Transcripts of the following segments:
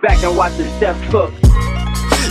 back and watch the chef cook.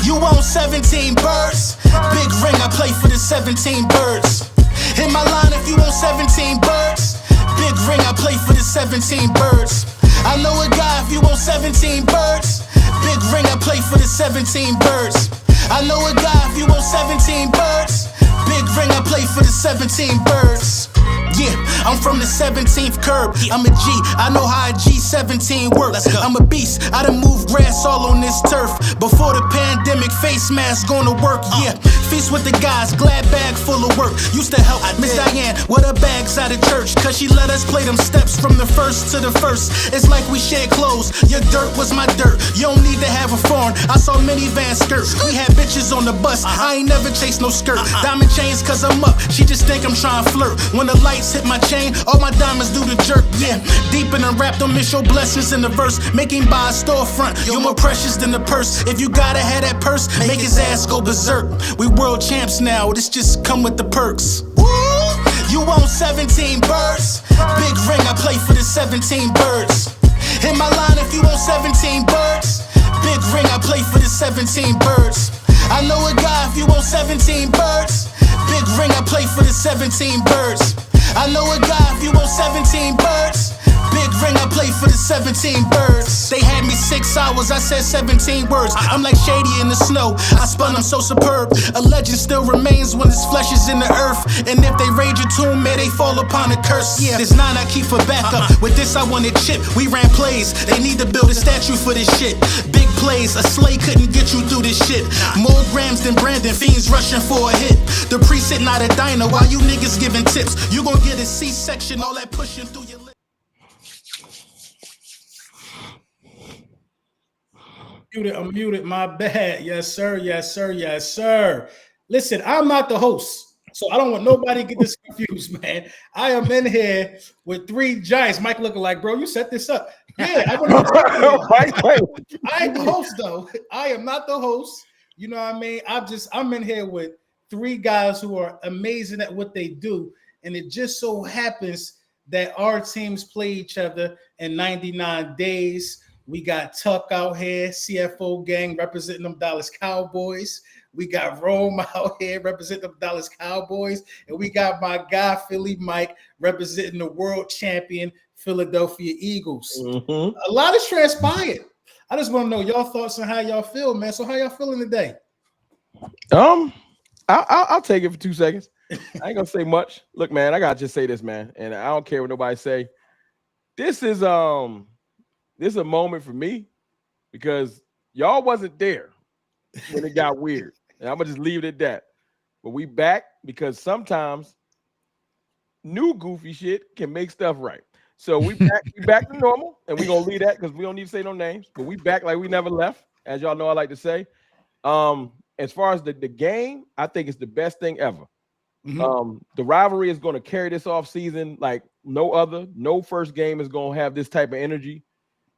You own 17 birds. Big ring, I play for the 17 birds. Hit my line if you own 17 birds. Big ring, I play for the 17 birds. I know a guy if you own 17 birds. Big ring, I play for the 17 birds. I know a guy if you own 17 birds. Big ring, I play for the 17 birds. Yeah, I'm from the 17th curb. I'm a G, I know how a G17 works. I'm a beast, I done moved grass all on this turf. Before the pandemic, face mask gonna work, yeah. Feast with the guys, glad bag full of work. Used to help Miss Diane with her bags out of church, cause she let us play them steps from the first to the first. It's like we shared clothes, your dirt was my dirt. You don't need to have a foreign, I saw minivan skirts. We had bitches on the bus, I ain't never chased no skirt. Diamond chains cause I'm up, she just think I'm trying to flirt. When the lights hit my chain, all my diamonds do the jerk, yeah. Deep in the rap, don't miss your blessings in the verse. Making by a storefront, you're more precious than the purse. If you gotta have that purse, make his ass go berserk. We world champs now, this just come with the perks. Woo! You own 17 birds. Big ring, I play for the 17 birds. Hit my line if you own 17 birds. Big ring, I play for the 17 birds. I know a guy if you own 17 birds. Big ring, I play for the 17 birds. I know a guy if you own 17 birds. Big ring, I play for the 17 birds. They had me 6 hours, I said 17 words. I'm like Shady in the snow, I spun them so superb. A legend still remains when his flesh is in the earth. And if they raid your tomb, may they fall upon a curse. Yeah, this 9 I keep for backup. With this I wanted chip, we ran plays. They need to build a statue for this shit. Big plays, a sleigh couldn't get you through this shit. More grams than Brandon, fiends rushing for a hit. The priest sitting out a diner while you niggas giving tips. You gon' get a C-section, all that pushing through your lips. I'm muted, my bad. Yes, sir. Yes, sir. Yes, sir. Listen, I'm not the host, so I don't want nobody to get this confused, man. I am in here with 3 giants. Mike looking like, bro, you set this up. Yeah, I ain't the host, though. I am not the host. You know what I mean? I'm in here with 3 guys who are amazing at what they do. And it just so happens that our teams play each other in 99 days. We got Tuck out here, CFO gang representing them Dallas Cowboys. We got Rome out here representing them Dallas Cowboys. And we got my guy, Philly Mike, representing the world champion Philadelphia Eagles. Mm-hmm. A lot has transpired. I just want to know y'all thoughts on how y'all feel, man. So how y'all feeling today? I'll take it for 2 seconds. I ain't gonna say much. Look, man, I gotta just say this, man, and I don't care what nobody say. This is a moment for me because y'all wasn't there when it got weird, and I'm gonna just leave it at that. But we back because sometimes new goofy shit can make stuff right. So we back to normal, and we gonna leave that because we don't need to say no names. But we back like we never left, as y'all know I like to say. As far as the game, I think it's the best thing ever. Mm-hmm. The rivalry is going to carry this off season like no other. No first game is going to have this type of energy.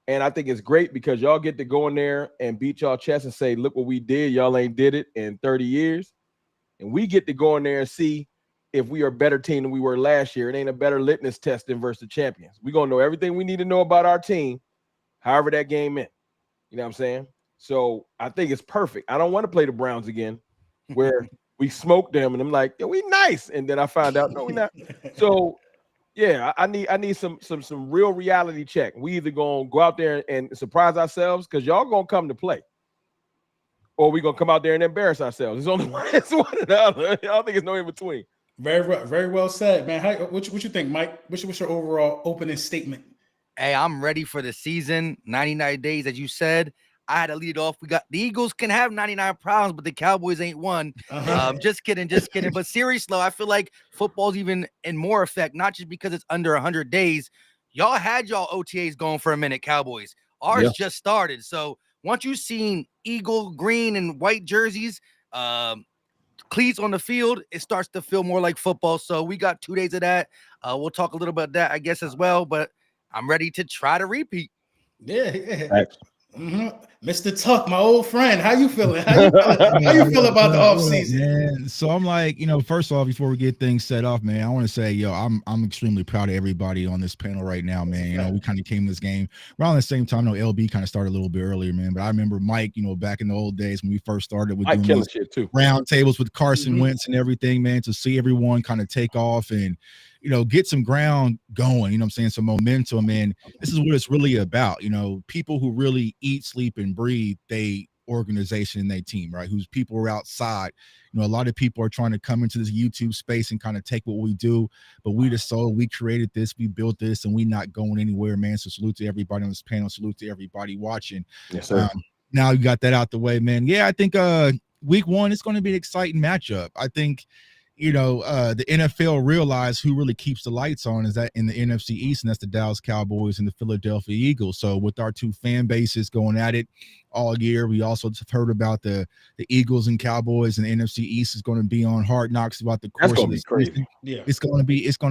And I think it's great because y'all get to go in there and beat y'all chest and say, look what we did. Y'all ain't did it in 30 years. And we get to go in there and see if we are a better team than we were last year. It ain't a better litmus test than versus the champions. We're going to know everything we need to know about our team, however that game went. You know what I'm saying? So I think it's perfect. I don't want to play the Browns again where we smoked them and I'm like, yeah, we nice. And then I found out, no, we not. So yeah, I need some real reality check. We either gonna go out there and surprise ourselves because y'all gonna come to play, or we gonna come out there and embarrass ourselves. It's only one. It's one or the other. I don't think it's no in between. Very well said, man. What you think, Mike? What's your overall opening statement? Hey, I'm ready for the season. 99 days, as you said. I had to lead off. We got the Eagles can have 99 problems, but the Cowboys ain't one. Just kidding. But seriously, I feel like football's even in more effect, not just because it's under 100 days. Y'all had y'all OTAs going for a minute, Cowboys. Ours just started. So once you've seen Eagle green and white jerseys, cleats on the field, it starts to feel more like football. So we got 2 days of that. We'll talk a little bit about that, I guess, as well. But I'm ready to try to repeat. Yeah. Mr. Tuck, my old friend. How you feeling? How you feel about the offseason? Man, so I'm like, first off, before we get things set off, man, I want to say, I'm extremely proud of everybody on this panel right now, man. We kind of came to this game around the same time. I know LB kind of started a little bit earlier, man, but I remember Mike, back in the old days when we first started with doing these shit too. round tables with Carson Wentz and everything, man, to see everyone kind of take off and get some ground going, what I'm saying, some momentum. And this is what it's really about. People who really eat, sleep, and breathe they organization and they team, right? Whose people are outside. A lot of people are trying to come into this YouTube space and kind of take what we do, but we the soul, we created this, we built this, and we not going anywhere, man. So salute to everybody on this panel, salute to everybody watching. Yes, sir. Now you got that out the way, man. Yeah, I think week one is going to be an exciting matchup. I think the NFL realized who really keeps the lights on is that in the NFC East, and that's the Dallas Cowboys and the Philadelphia Eagles. So with our two fan bases going at it all year, we also heard about the Eagles and Cowboys, and the NFC East is going to be on Hard Knocks about the course of the season. Yeah, it's going to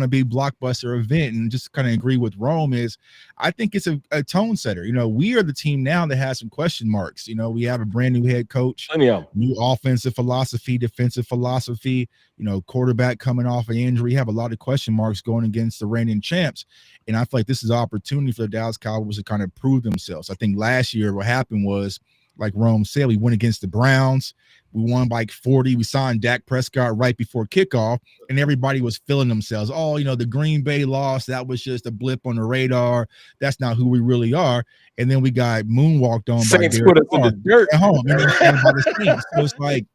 be blockbuster event. And just kind of agree with Rome is I think it's a tone setter. We are the team now that has some question marks. We have a brand new head coach, new offensive philosophy, defensive philosophy, quarterback coming off an injury. You have a lot of question marks going against the reigning champs. And I feel like this is an opportunity for the Dallas Cowboys to kind of prove themselves. I think last year what happened was, like Rome said, we went against the Browns. We won by 40. We signed Dak Prescott right before kickoff, and everybody was feeling themselves. Oh, the Green Bay loss, that was just a blip on the radar. That's not who we really are. And then we got moonwalked on by Derek Carr in the dirt at home. So it's like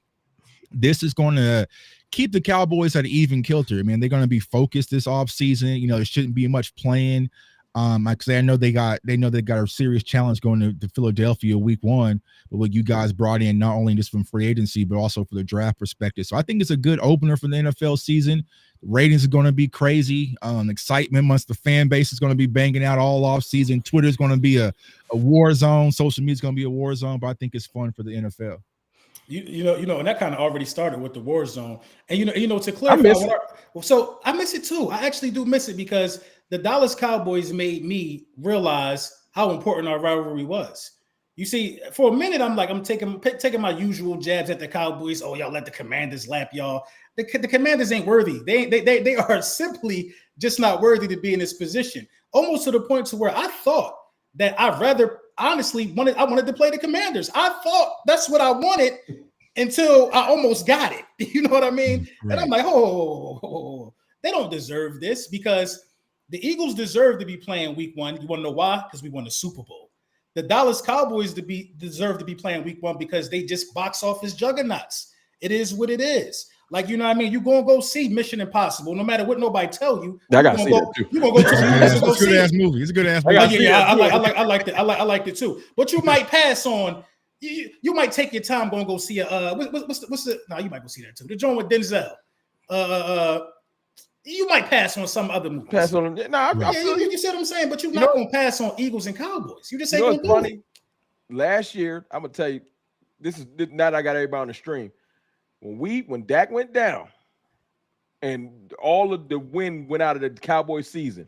this is going to keep the Cowboys at an even kilter. I mean, they're going to be focused this offseason. There shouldn't be much playing. Because I know they got a serious challenge going to Philadelphia week one, but what you guys brought in not only just from free agency but also for the draft perspective. So I think it's a good opener for the NFL season. The ratings are going to be crazy. Excitement amongst the fan base is going to be banging out all off season. Twitter is going to be a war zone. Social media is going to be a war zone, but I think it's fun for the NFL. And that kind of already started with the war zone. And to clarify, I miss it too. I actually do miss it because the Dallas Cowboys made me realize how important our rivalry was. You see, for a minute, I'm taking my usual jabs at the Cowboys. Oh, y'all let the Commanders lap y'all. The Commanders ain't worthy. They are simply just not worthy to be in this position. Almost to the point to where I thought that I wanted to play the Commanders. I thought that's what I wanted until I almost got it. You know what I mean? Right. And I'm like, they don't deserve this because the Eagles deserve to be playing week one. You want to know why? Because we won the Super Bowl. The Dallas Cowboys deserve to be playing week one because they just box office juggernauts. It is what it is. Like, you know what I mean? You're going to go see Mission Impossible. No matter what nobody tell you. I got to see that too. You're going to go to the movies and go see it. It's a good-ass movie. It's a good-ass movie. I liked it. I liked it too. But you might pass on. You might take your time going to go see what's the no, you might go see that too. The joint with Denzel. You might pass on some other movies. Pass on them. You see what I'm saying? But you're not going to pass on Eagles and Cowboys. You just ain't going to do it. Last year, I'm going to tell you, this is now that I got everybody on the stream. When Dak went down and all of the wind went out of the Cowboys season,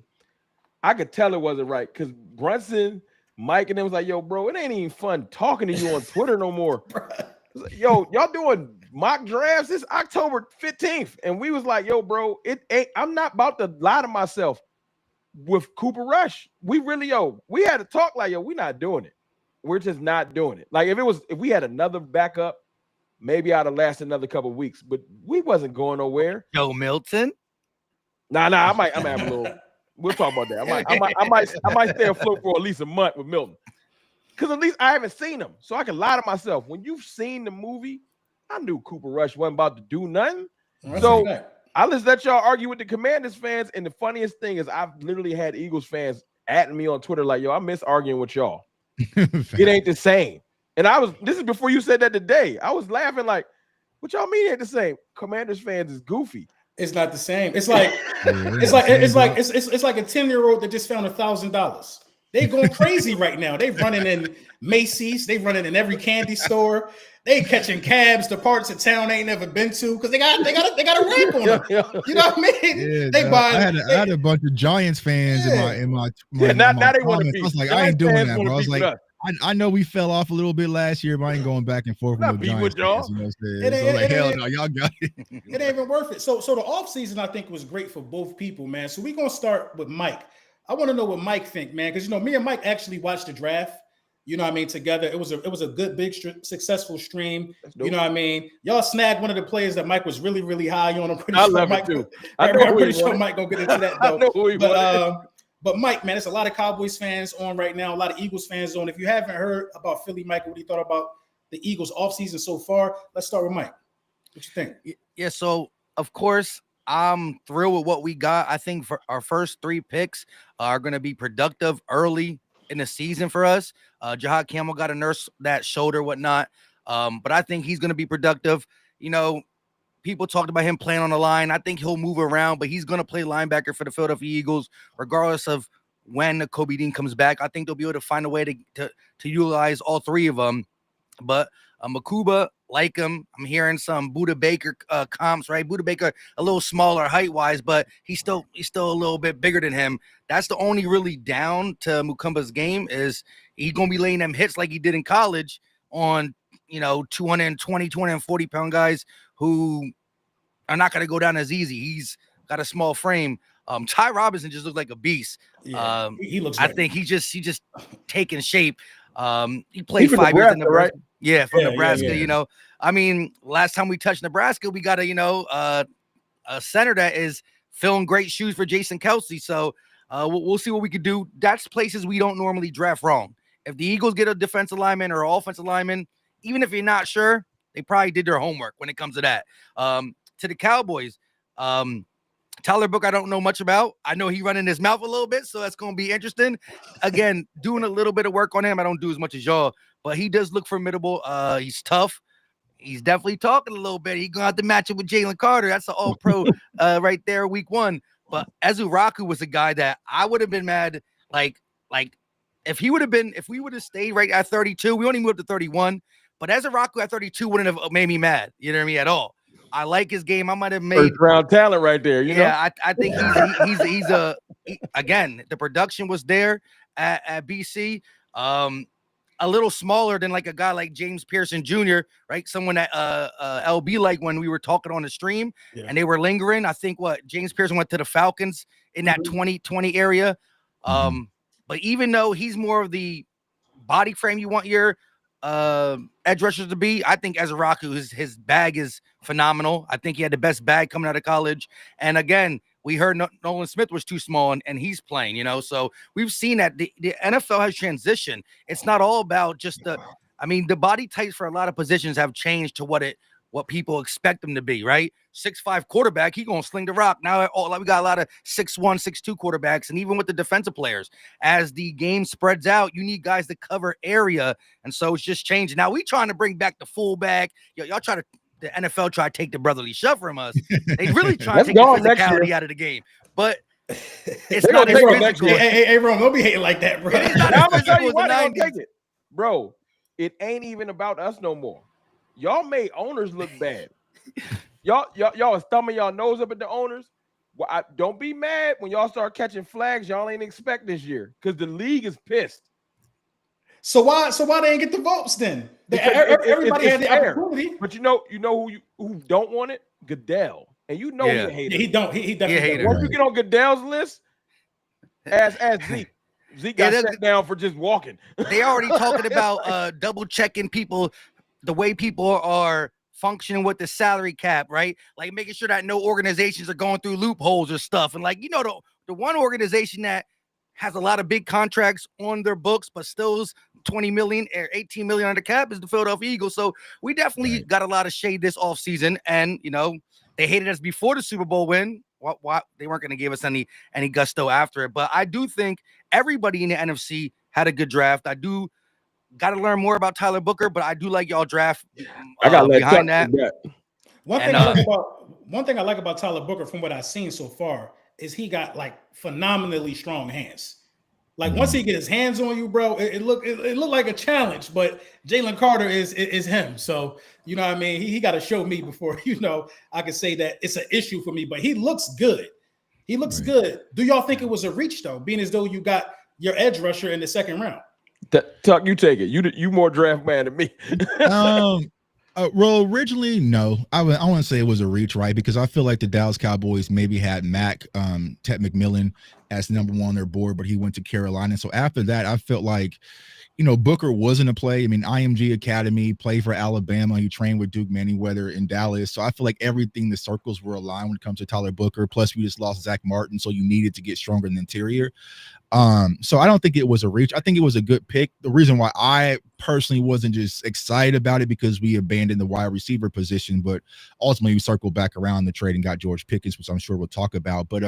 I could tell it wasn't right because Brunson, Mike, and them was like, yo, bro, it ain't even fun talking to you on Twitter no more. Like, yo, y'all doing mock drafts this October 15th. And we was like, yo, bro, I'm not about to lie to myself with Cooper Rush. We had to talk like, yo, we're not doing it. We're just not doing it. Like if we had another backup, maybe I'd have lasted another couple of weeks, but we wasn't going nowhere. Joe Milton. Nah, I might have a little. We'll talk about that. I might stay afloat for at least a month with Milton, because at least I haven't seen him, so I can lie to myself. When you've seen the movie, I knew Cooper Rush wasn't about to do nothing. So I just let y'all argue with the Commanders fans, and the funniest thing is I've literally had Eagles fans at me on Twitter like, yo, I miss arguing with y'all. It ain't the same. And this is before you said that today. I was laughing like, what y'all mean it ain't the same? Commanders fans is goofy. It's not the same. It's like it's like a 10-year-old that just found $1,000. They going crazy right now. They running in Macy's. They running in every candy store. They catching cabs to parts of town they ain't never been to because they got a rank on them. You know what I mean? Yeah, I had a bunch of Giants fans in my now they want to be. I was like, I ain't doing that, bro. I was like, I know we fell off a little bit last year, but I ain't going back and forth with no Giants fans. You know what I'm saying? So like, hell no, y'all got it. It ain't even worth it. So the offseason, I think, was great for both people, man. So we're gonna start with Mike. I want to know what Mike think, man, because me and Mike actually watched the draft. You know what I mean? Together, it was a good, big, successful stream. You know what I mean? Y'all snagged one of the players that Mike was really, really high on. I'm pretty sure Mike too. I'm pretty sure Mike gonna get into that though. But Mike, man, there's a lot of Cowboys fans on right now, a lot of Eagles fans on. If you haven't heard about Philly, Mike, what he thought about the Eagles offseason so far, let's start with Mike. What you think? Yeah, so of course, I'm thrilled with what we got. I think for our first 3 picks are going to be productive early in the season for us. Jahad Campbell got to nurse that shoulder, whatnot. But I think he's going to be productive. You know, people talked about him playing on the line. I think he'll move around, but he's going to play linebacker for the Philadelphia Eagles, regardless of when the Kobe Dean comes back. I think they'll be able to find a way to utilize all 3 of them. But Makuba, like him, I'm hearing some Buda Baker comps, right? Buda Baker a little smaller height-wise, but he's still a little bit bigger than him. That's the only really down to Mukumba's game is he's going to be laying them hits like he did in college on, 220, 240-pound guys who are not going to go down as easy. He's got a small frame. Ty Robinson just looks like a beast. Yeah, he looks. I think he just taking shape. He played 5 years in Nebraska, right? Yeah, from Nebraska. Yeah. I mean, last time we touched Nebraska, we got a center that is filling great shoes for Jason Kelsey. So we'll see what we could do. That's places we don't normally draft wrong. If the Eagles get a defensive lineman or offensive lineman, even if you're not sure, they probably did their homework when it comes to that. To the Cowboys, Tyler Book, I don't know much about. I know he running his mouth a little bit, so that's going to be interesting. Again, doing a little bit of work on him. I don't do as much as y'all, but he does look formidable. He's tough. He's definitely talking a little bit. He's going to have to match it with Jalen Carter. That's an all-pro right there, week 1. But Ezuraku was a guy that I would have been mad, like if we would have stayed right at 32, we only moved to 31, but Ezuraku at 32 wouldn't have made me mad, you know what I mean, at all. I like his game. I might have made first-round talent right there. You know? I think he's again, the production was there at BC. A little smaller than like a guy like James Pearson Jr., right? Someone that LB like when we were talking on the stream and they were lingering. I think James Pearson went to the Falcons in that 2020 area. But even though he's more of the body frame you want your edge rushers to be, I think Ezuraku, his bag is phenomenal. I think he had the best bag coming out of college. And again, we heard Nolan Smith was too small and he's playing, so we've seen that the NFL has transitioned. It's not all about just the body types for a lot of positions have changed to what people expect them to be, right? 6'5" quarterback, he gonna sling the rock. Now we got a lot of 6'1", 6'2" quarterbacks, and even with the defensive players, as the game spreads out, you need guys to cover area, and so it's just changing. Now we trying to bring back the fullback. Y'all try to. The NFL try to take the brotherly shove from us. They really try to take the physicality out of the game, but it's not as physical. Hey, Ron, don't be hating like that, bro. It's not as physical as the 90s. Bro, it ain't even about us no more. Y'all made owners look bad. Y'all was thumbing y'all nose up at the owners. Well, don't be mad when y'all start catching flags y'all ain't expect this year because the league is pissed. So why they ain't get the votes then? Everybody had the opportunity. But you know who don't want it? Goodell. And he a hater. He definitely hater. Once you get on Goodell's list, ask Zeke. Zeke got shut down for just walking. They already talking about double checking people, the way people are functioning with the salary cap, right? Like making sure that no organizations are going through loopholes or stuff. And the one organization that has a lot of big contracts on their books, but still is 20 million or 18 million on the cap is the Philadelphia Eagles. So we definitely got a lot of shade this offseason. And, they hated us before the Super Bowl win. What they weren't going to give us any gusto after it. But I do think everybody in the NFC had a good draft. I do got to learn more about Tyler Booker, but I do like y'all draft I got behind that. One thing I like about Tyler Booker from what I've seen so far is he got phenomenally strong hands. Once he get his hands on you, bro, it looked like a challenge. But Jalen Carter is him. So you know what I mean. He got to show me before I can say that it's an issue for me. But he looks good. He looks good. Do y'all think it was a reach though, being as though you got your edge rusher in the second round? Tuck, you take it. You more draft man than me. Well, originally, no. I want to say it was a reach, right? Because I feel like the Dallas Cowboys maybe had Ted McMillan as number 1 on their board, but he went to Carolina. So after that, I felt like, Booker wasn't a play. I mean, IMG Academy, played for Alabama. He trained with Duke Manyweather in Dallas. So I feel like everything, the circles were aligned when it comes to Tyler Booker. Plus, we just lost Zach Martin, so you needed to get stronger in the interior. So I don't think it was a reach. I think it was a good pick. The reason why I personally wasn't just excited about it because we abandoned the wide receiver position, but ultimately we circled back around the trade and got George Pickens, which I'm sure we'll talk about. But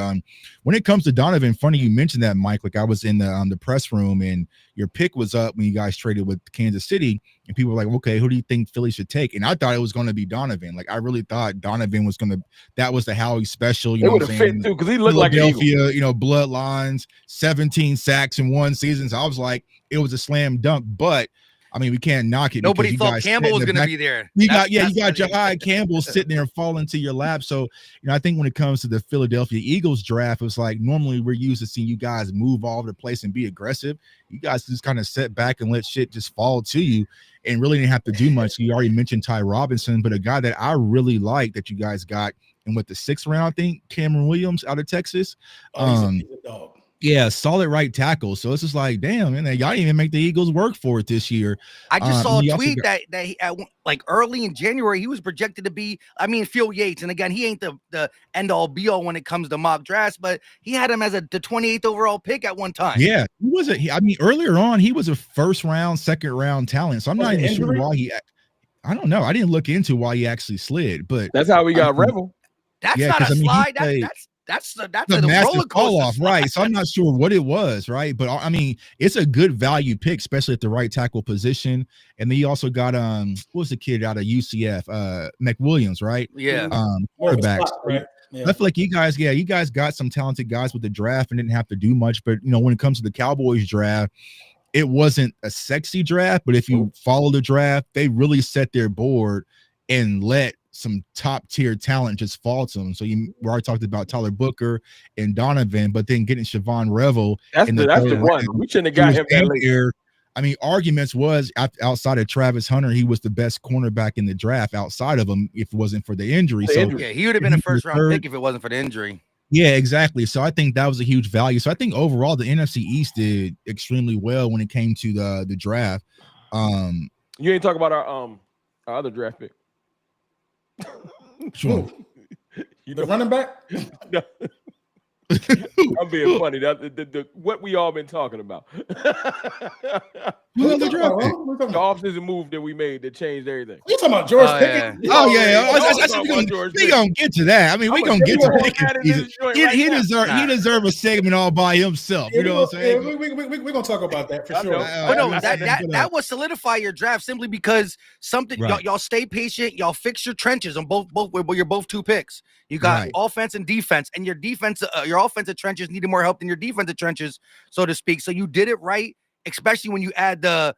when it comes to Donovan, funny you mentioned that, Mike. Like I was in the press room and your pick was up when you guys traded with Kansas City, and people were like, okay, who do you think Philly should take? And I thought it was going to be Donovan. Like I really thought Donovan was going to, that was the Howie special. You know what I'm saying? Too, because he looked like Philadelphia, bloodlines, 17 sacks in one season. So I was like, it was a slam dunk, but I mean, we can't knock it. Nobody thought Campbell was going to be there. You got Jahai Campbell sitting there and fall into your lap. So, I think when it comes to the Philadelphia Eagles draft, it's like normally we're used to seeing you guys move all over the place and be aggressive. You guys just kind of sit back and let shit just fall to you and really didn't have to do much. You already mentioned Ty Robinson, but a guy that I really like that you guys got, and with the 6th round, I think Cameron Williams out of Texas. He's a dog. Yeah, solid right tackle. So it's just like, damn, man, y'all didn't even make the Eagles work for it this year. I just saw a tweet that he, like early in January, he was projected to be, Phil Yates. And again, he ain't the end all be all when it comes to mock drafts, but he had him as the 28th overall pick at one time. Yeah, earlier on, he was a 1st round, 2nd round talent. So I'm not even sure why I don't know. I didn't look into why he actually slid, but that's how we got Rebel. That's not a slide. That's a massive fall off, right? So I'm not sure what it was, right? But I mean, it's a good value pick, especially at the right tackle position. And then you also got what was the kid out of UCF, McWilliams, right? Yeah, quarterbacks. Right? Yeah. I feel like you guys got some talented guys with the draft and didn't have to do much. But when it comes to the Cowboys draft, it wasn't a sexy draft. But if you follow the draft, they really set their board and let some top tier talent just fall to them. So we already talked about Tyler Booker and Donovan, but then getting Siobhan Revel. That's the one. We shouldn't have got him that late. I mean, arguments was outside of Travis Hunter, he was the best cornerback in the draft outside of him if it wasn't for the injury. Yeah, he would have been a 1st round pick if it wasn't for the injury. Yeah, exactly. So I think that was a huge value. So I think overall the NFC East did extremely well when it came to the draft. You ain't talk about our other draft pick. Sure. The running back? No. I'm being funny. What we all been talking about. The offseason move that we made that changed everything. You talking about George Pickens? Yeah. We gonna get to that. I mean, we gonna get to Pickens. He deserve a segment all by himself. You know what I'm saying? We're gonna talk about that for sure. But no, that will solidify your draft simply because y'all stay patient. Y'all fix your trenches on both where you're both 2 picks. You got offense and defense, and your defense, your offensive trenches needed more help than your defensive trenches, so to speak. So you did it right, especially when you add the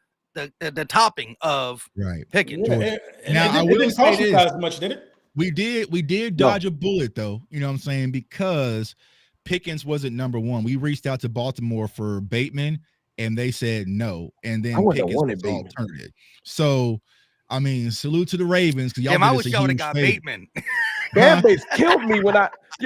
topping of Pickens. Yeah, now I will say this: as much, did it? We did dodge a bullet, though. You know what I'm saying? Because Pickens wasn't number 1. We reached out to Baltimore for Bateman, and they said no. And then Pickens was the alternative. So, I mean, salute to the Ravens because y'all. I wish y'all would have got Bateman. Fan base killed me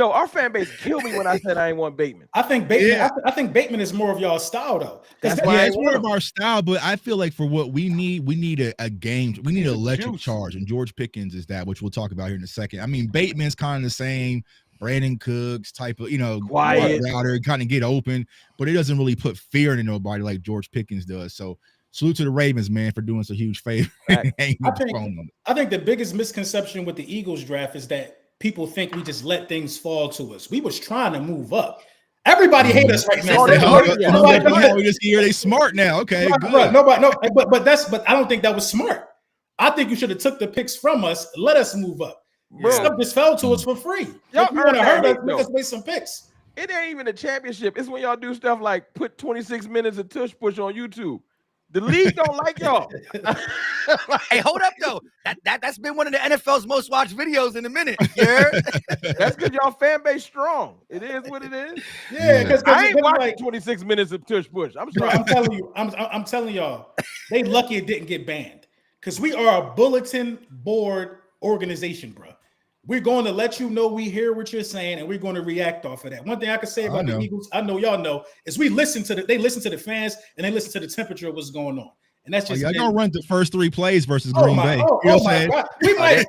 our fan base killed me when I said I ain't want Bateman. I think Bateman. Yeah. I think Bateman is more of y'all's style, though. It's more of our style, but I feel like for what we need a game. We need an electric charge, and George Pickens is that, which we'll talk about here in a second. I mean, Bateman's kind of the same. Brandon Cooks type of, quiet router, kind of get open, but it doesn't really put fear into nobody like George Pickens does. So salute to the Ravens, man, for doing us a huge favor. I think the biggest misconception with the Eagles draft is that people think we just let things fall to us. We was trying to move up. Everybody hate us right now. They smart now. Okay, good. But I don't think that was smart. I think you should have took the picks from us, let us move up. Stuff just fell to us for free. If you want to hurt us, make us waste some picks. It ain't even a championship. It's when y'all do stuff like put 26 minutes of tush push on YouTube. The league don't like y'all. Hey, hold up though. That's been one of the NFL's most watched videos in a minute. Yeah, that's because y'all fan base strong. It is what it is. Yeah, because I ain't watching 26 minutes of tush push. I'm sorry. I'm telling you, I'm telling y'all, they lucky it didn't get banned because we are a bulletin board organization, bro. We're going to let you know we hear what you're saying, and we're going to react off of that. One thing I can say about the Eagles, I know y'all know, is they listen to the fans and they listen to the temperature of what's going on. And that's just y'all gonna run the first 3 plays versus Green Bay. God. We might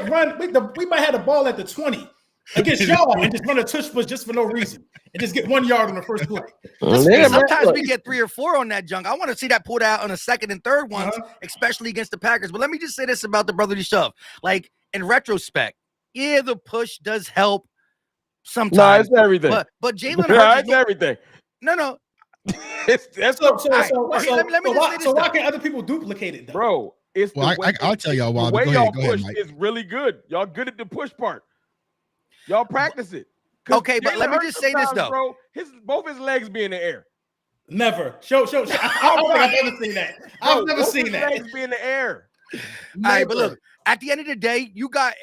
have the ball at the 20 against y'all and just run a tush push just for no reason and just get 1 yard on the first play. Sometimes we get 3 or 4 on that junk. I want to see that pulled out on the second and third ones, especially against the Packers. But let me just say this about the brotherly shove. Like, in retrospect, yeah, the push does help sometimes. No, it's everything. But Jalen Hurts, it's everything. No. So why can't other people duplicate it, though? Bro, it's I'll tell y'all why. The way y'all push is really good. Y'all good at the push part. Y'all practice it. Okay, but let me just say this though. Bro, both his legs be in the air. Never. Show. I don't think I've ever seen that. I've never seen that. Legs be in the air. All right, but look, at the end of the day, you got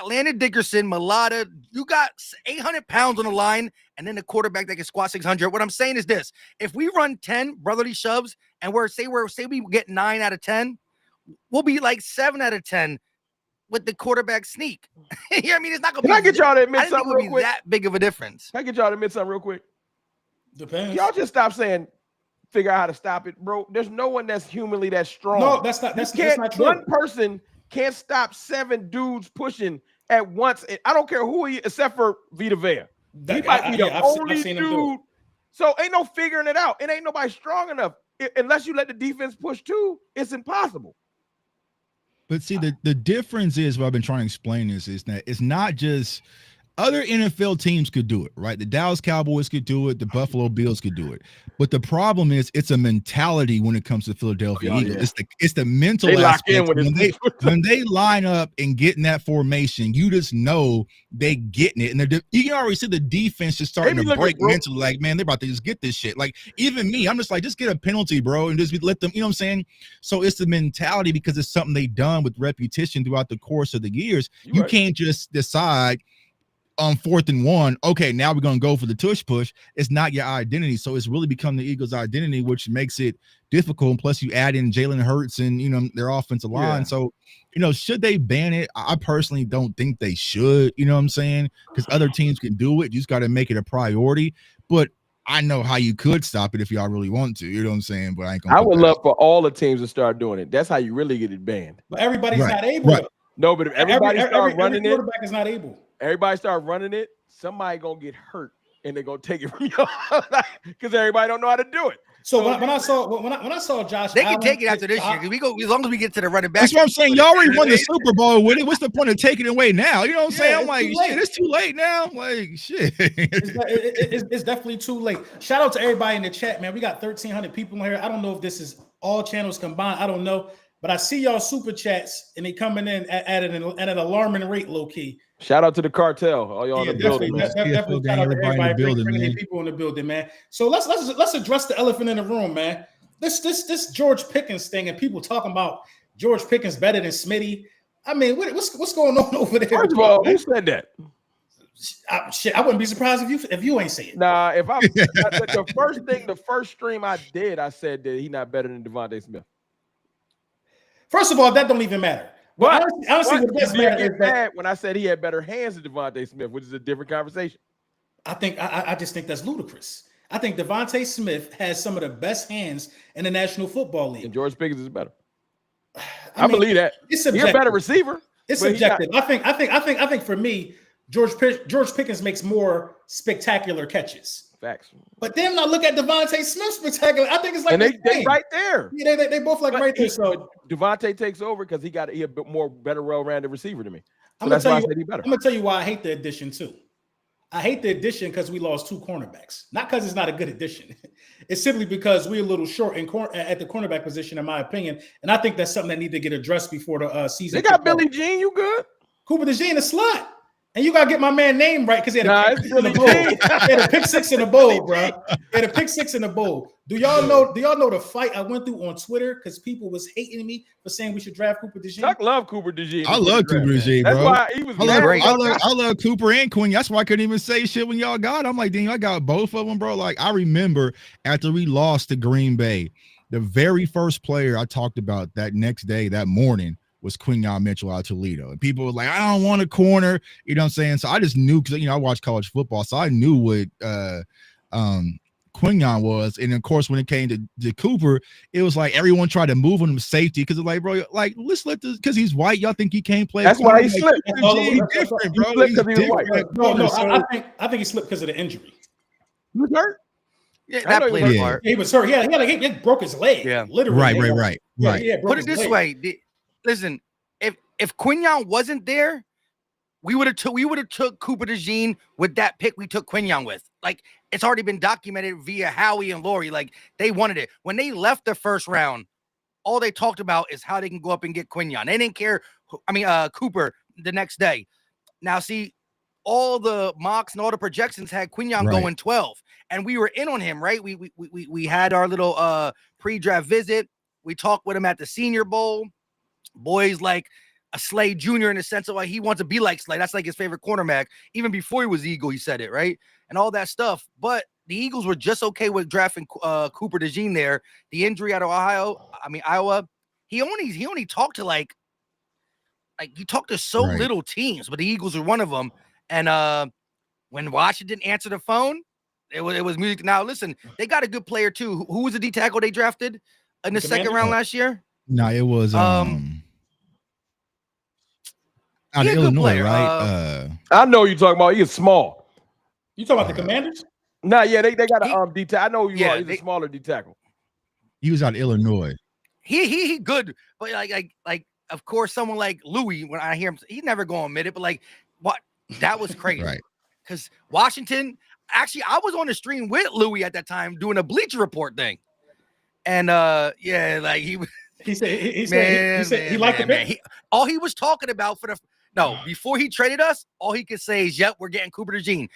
Landon Dickerson, Mulata, you got 800 pounds on the line, and then the quarterback that can squat 600. What I'm saying is this: if we run 10 brotherly shoves, and we get 9 out of 10, we'll be like 7 out of 10 with the quarterback sneak. You know what I mean? It's not gonna. Can I get y'all to admit something real quick? That big of a difference. Can I get y'all to admit something real quick? Depends. Y'all just stop saying, figure out how to stop it, bro. There's no one that's humanly that strong. No, that's not true. One person can't stop 7 dudes pushing at once. I don't care who he is, except for Vita Vea. He might be the only dude. So ain't no figuring it out. It ain't nobody strong enough. Unless you let the defense push too, it's impossible. But see, the difference is what I've been trying to explain is that it's not just other NFL teams could do it, right? The Dallas Cowboys could do it. The Buffalo Bills could do it. But the problem is it's a mentality when it comes to Philadelphia Eagles. Yeah. It's the mental aspect. When they line up and get in that formation, you just know they getting it. And you can already see the defense just starting to break mentally. Like, man, they're about to just get this shit. Like, even me, I'm just like, just get a penalty, bro, and just let them, you know what I'm saying? So it's the mentality because it's something they've done with repetition throughout the course of the years. You can't just decide on 4th and 1, okay, now we're going to go for the tush push. It's not your identity. So it's really become the Eagles' identity, which makes it difficult. And plus you add in Jalen Hurts and, their offensive line. Yeah. So, should they ban it? I personally don't think they should, you know what I'm saying? Because other teams can do it. You just got to make it a priority. But I know how you could stop it if y'all really want to, you know what I'm saying? But I would love for all the teams to start doing it. That's how you really get it banned. But everybody's not able. Right. No, but if everybody start running it, quarterback is not able. Everybody start running it, somebody gonna get hurt and they're gonna take it from you because everybody don't know how to do it. So when I saw Josh, they can take it after this year because we go as long as we get to the running back. That's what I'm saying. Y'all already won the Super Bowl with it. What's the point of taking it away now? You know what I'm saying? I'm like, shit, it's too late now. I'm like, shit. It's definitely too late. Shout out to everybody in the chat, man. We got 1,300 people in here. I don't know if this is all channels combined. I don't know. But I see y'all super chats and they coming in at an alarming rate, low key. Shout out to the cartel, all y'all in the building. Definitely shout out to everybody bringing people in the building, man. So let's address the elephant in the room, man. This George Pickens thing and people talking about George Pickens better than Smitty. I mean, what's going on over there? First of all, who said that? I wouldn't be surprised if you ain't say it. Nah, if I the first stream I did, I said that he's not better than Devontae Smith. First of all, that don't even matter. Well, honestly, what does matter is that when I said he had better hands than Devontae Smith, which is a different conversation. I just think that's ludicrous. I think Devontae Smith has some of the best hands in the National Football League. And George Pickens is better. I believe that. He's a better receiver. It's subjective. I think for me, George Pickens makes more spectacular catches. Facts. But then I look at Devontae Smith spectacular. I think it's like they right there. Yeah, they both like right there. So Devontae takes over because he a bit more better well-rounded receiver to me. So that's why I said he better. I'm gonna tell you why I hate the addition too. I hate the addition because we lost 2 cornerbacks. Not because it's not a good addition. It's simply because we're a little short at the cornerback position, in my opinion. And I think that's something that needs to get addressed before the season. They got Billy Jean. You good? Cooper DeJean, a slot. And you gotta get my man name right because he had a pick six in the bowl. He had a pick six in the bowl, bro. He had a pick six in the bowl. Do y'all know the fight I went through on Twitter because people was hating me for saying we should draft Cooper DeJean? Chuck love Cooper DeJean. I love Cooper DeJean, bro. That's why he was I love Cooper and Quinn. That's why I couldn't even say shit when y'all got. I'm like, dang, I got both of them, bro. Like, I remember after we lost to Green Bay, the very first player I talked about that next day, that morning, was Quinyon Mitchell out of Toledo. And people were like, I don't want a corner. You know what I'm saying? So I just knew because, you know, I watched college football. So I knew what Quinyon was. And, of course, when it came to Cooper, it was like everyone tried to move him to safety because it's like, bro, like, let's let this – because he's white. Y'all think he can't play? That's why he slipped. He's different, bro. He's different. No, I think he slipped because of the injury. He was hurt? Yeah, that played a part. He was hurt. He broke his leg. Yeah. Literally. Right. Yeah, put it this way. Listen, if Quinyon wasn't there, we would have took Cooper DeJean with that pick we took Quinyon with. Like, it's already been documented via Howie and Lori. Like, they wanted it. When they left the first round, all they talked about is how they can go up and get Quinyon. They didn't care. Cooper the next day. Now, see, all the mocks and all the projections had Quinyon going 12, and we were in on him, right? We had our little pre-draft visit. We talked with him at the Senior Bowl. Boys like a Slade Jr. in the sense of like he wants to be like Slade. That's like his favorite cornerback. Even before he was Eagle, he said it, right? And all that stuff. But the Eagles were just okay with drafting Cooper DeJean there. The injury out of Iowa, he only talked to like he talked to so little teams, but the Eagles were one of them. And when Washington answered the phone, it was music. Now listen, they got a good player too. Who was the D tackle they drafted in the second round last year? No, it was out of Illinois, right? I know you're talking about. He is small. You talking about the Commanders? No, yeah, they got a D tackle. I know you are. He's a smaller D tackle. He was out of Illinois. He good, but like of course someone like Louis, when I hear him, he's never gonna admit it, but like what that was crazy, right? Because Washington, actually, I was on the stream with Louis at that time doing a Bleacher Report thing, and like he said he liked the pick. All he was talking about before he traded us, all he could say is, "Yep, we're getting Cooper DeJean."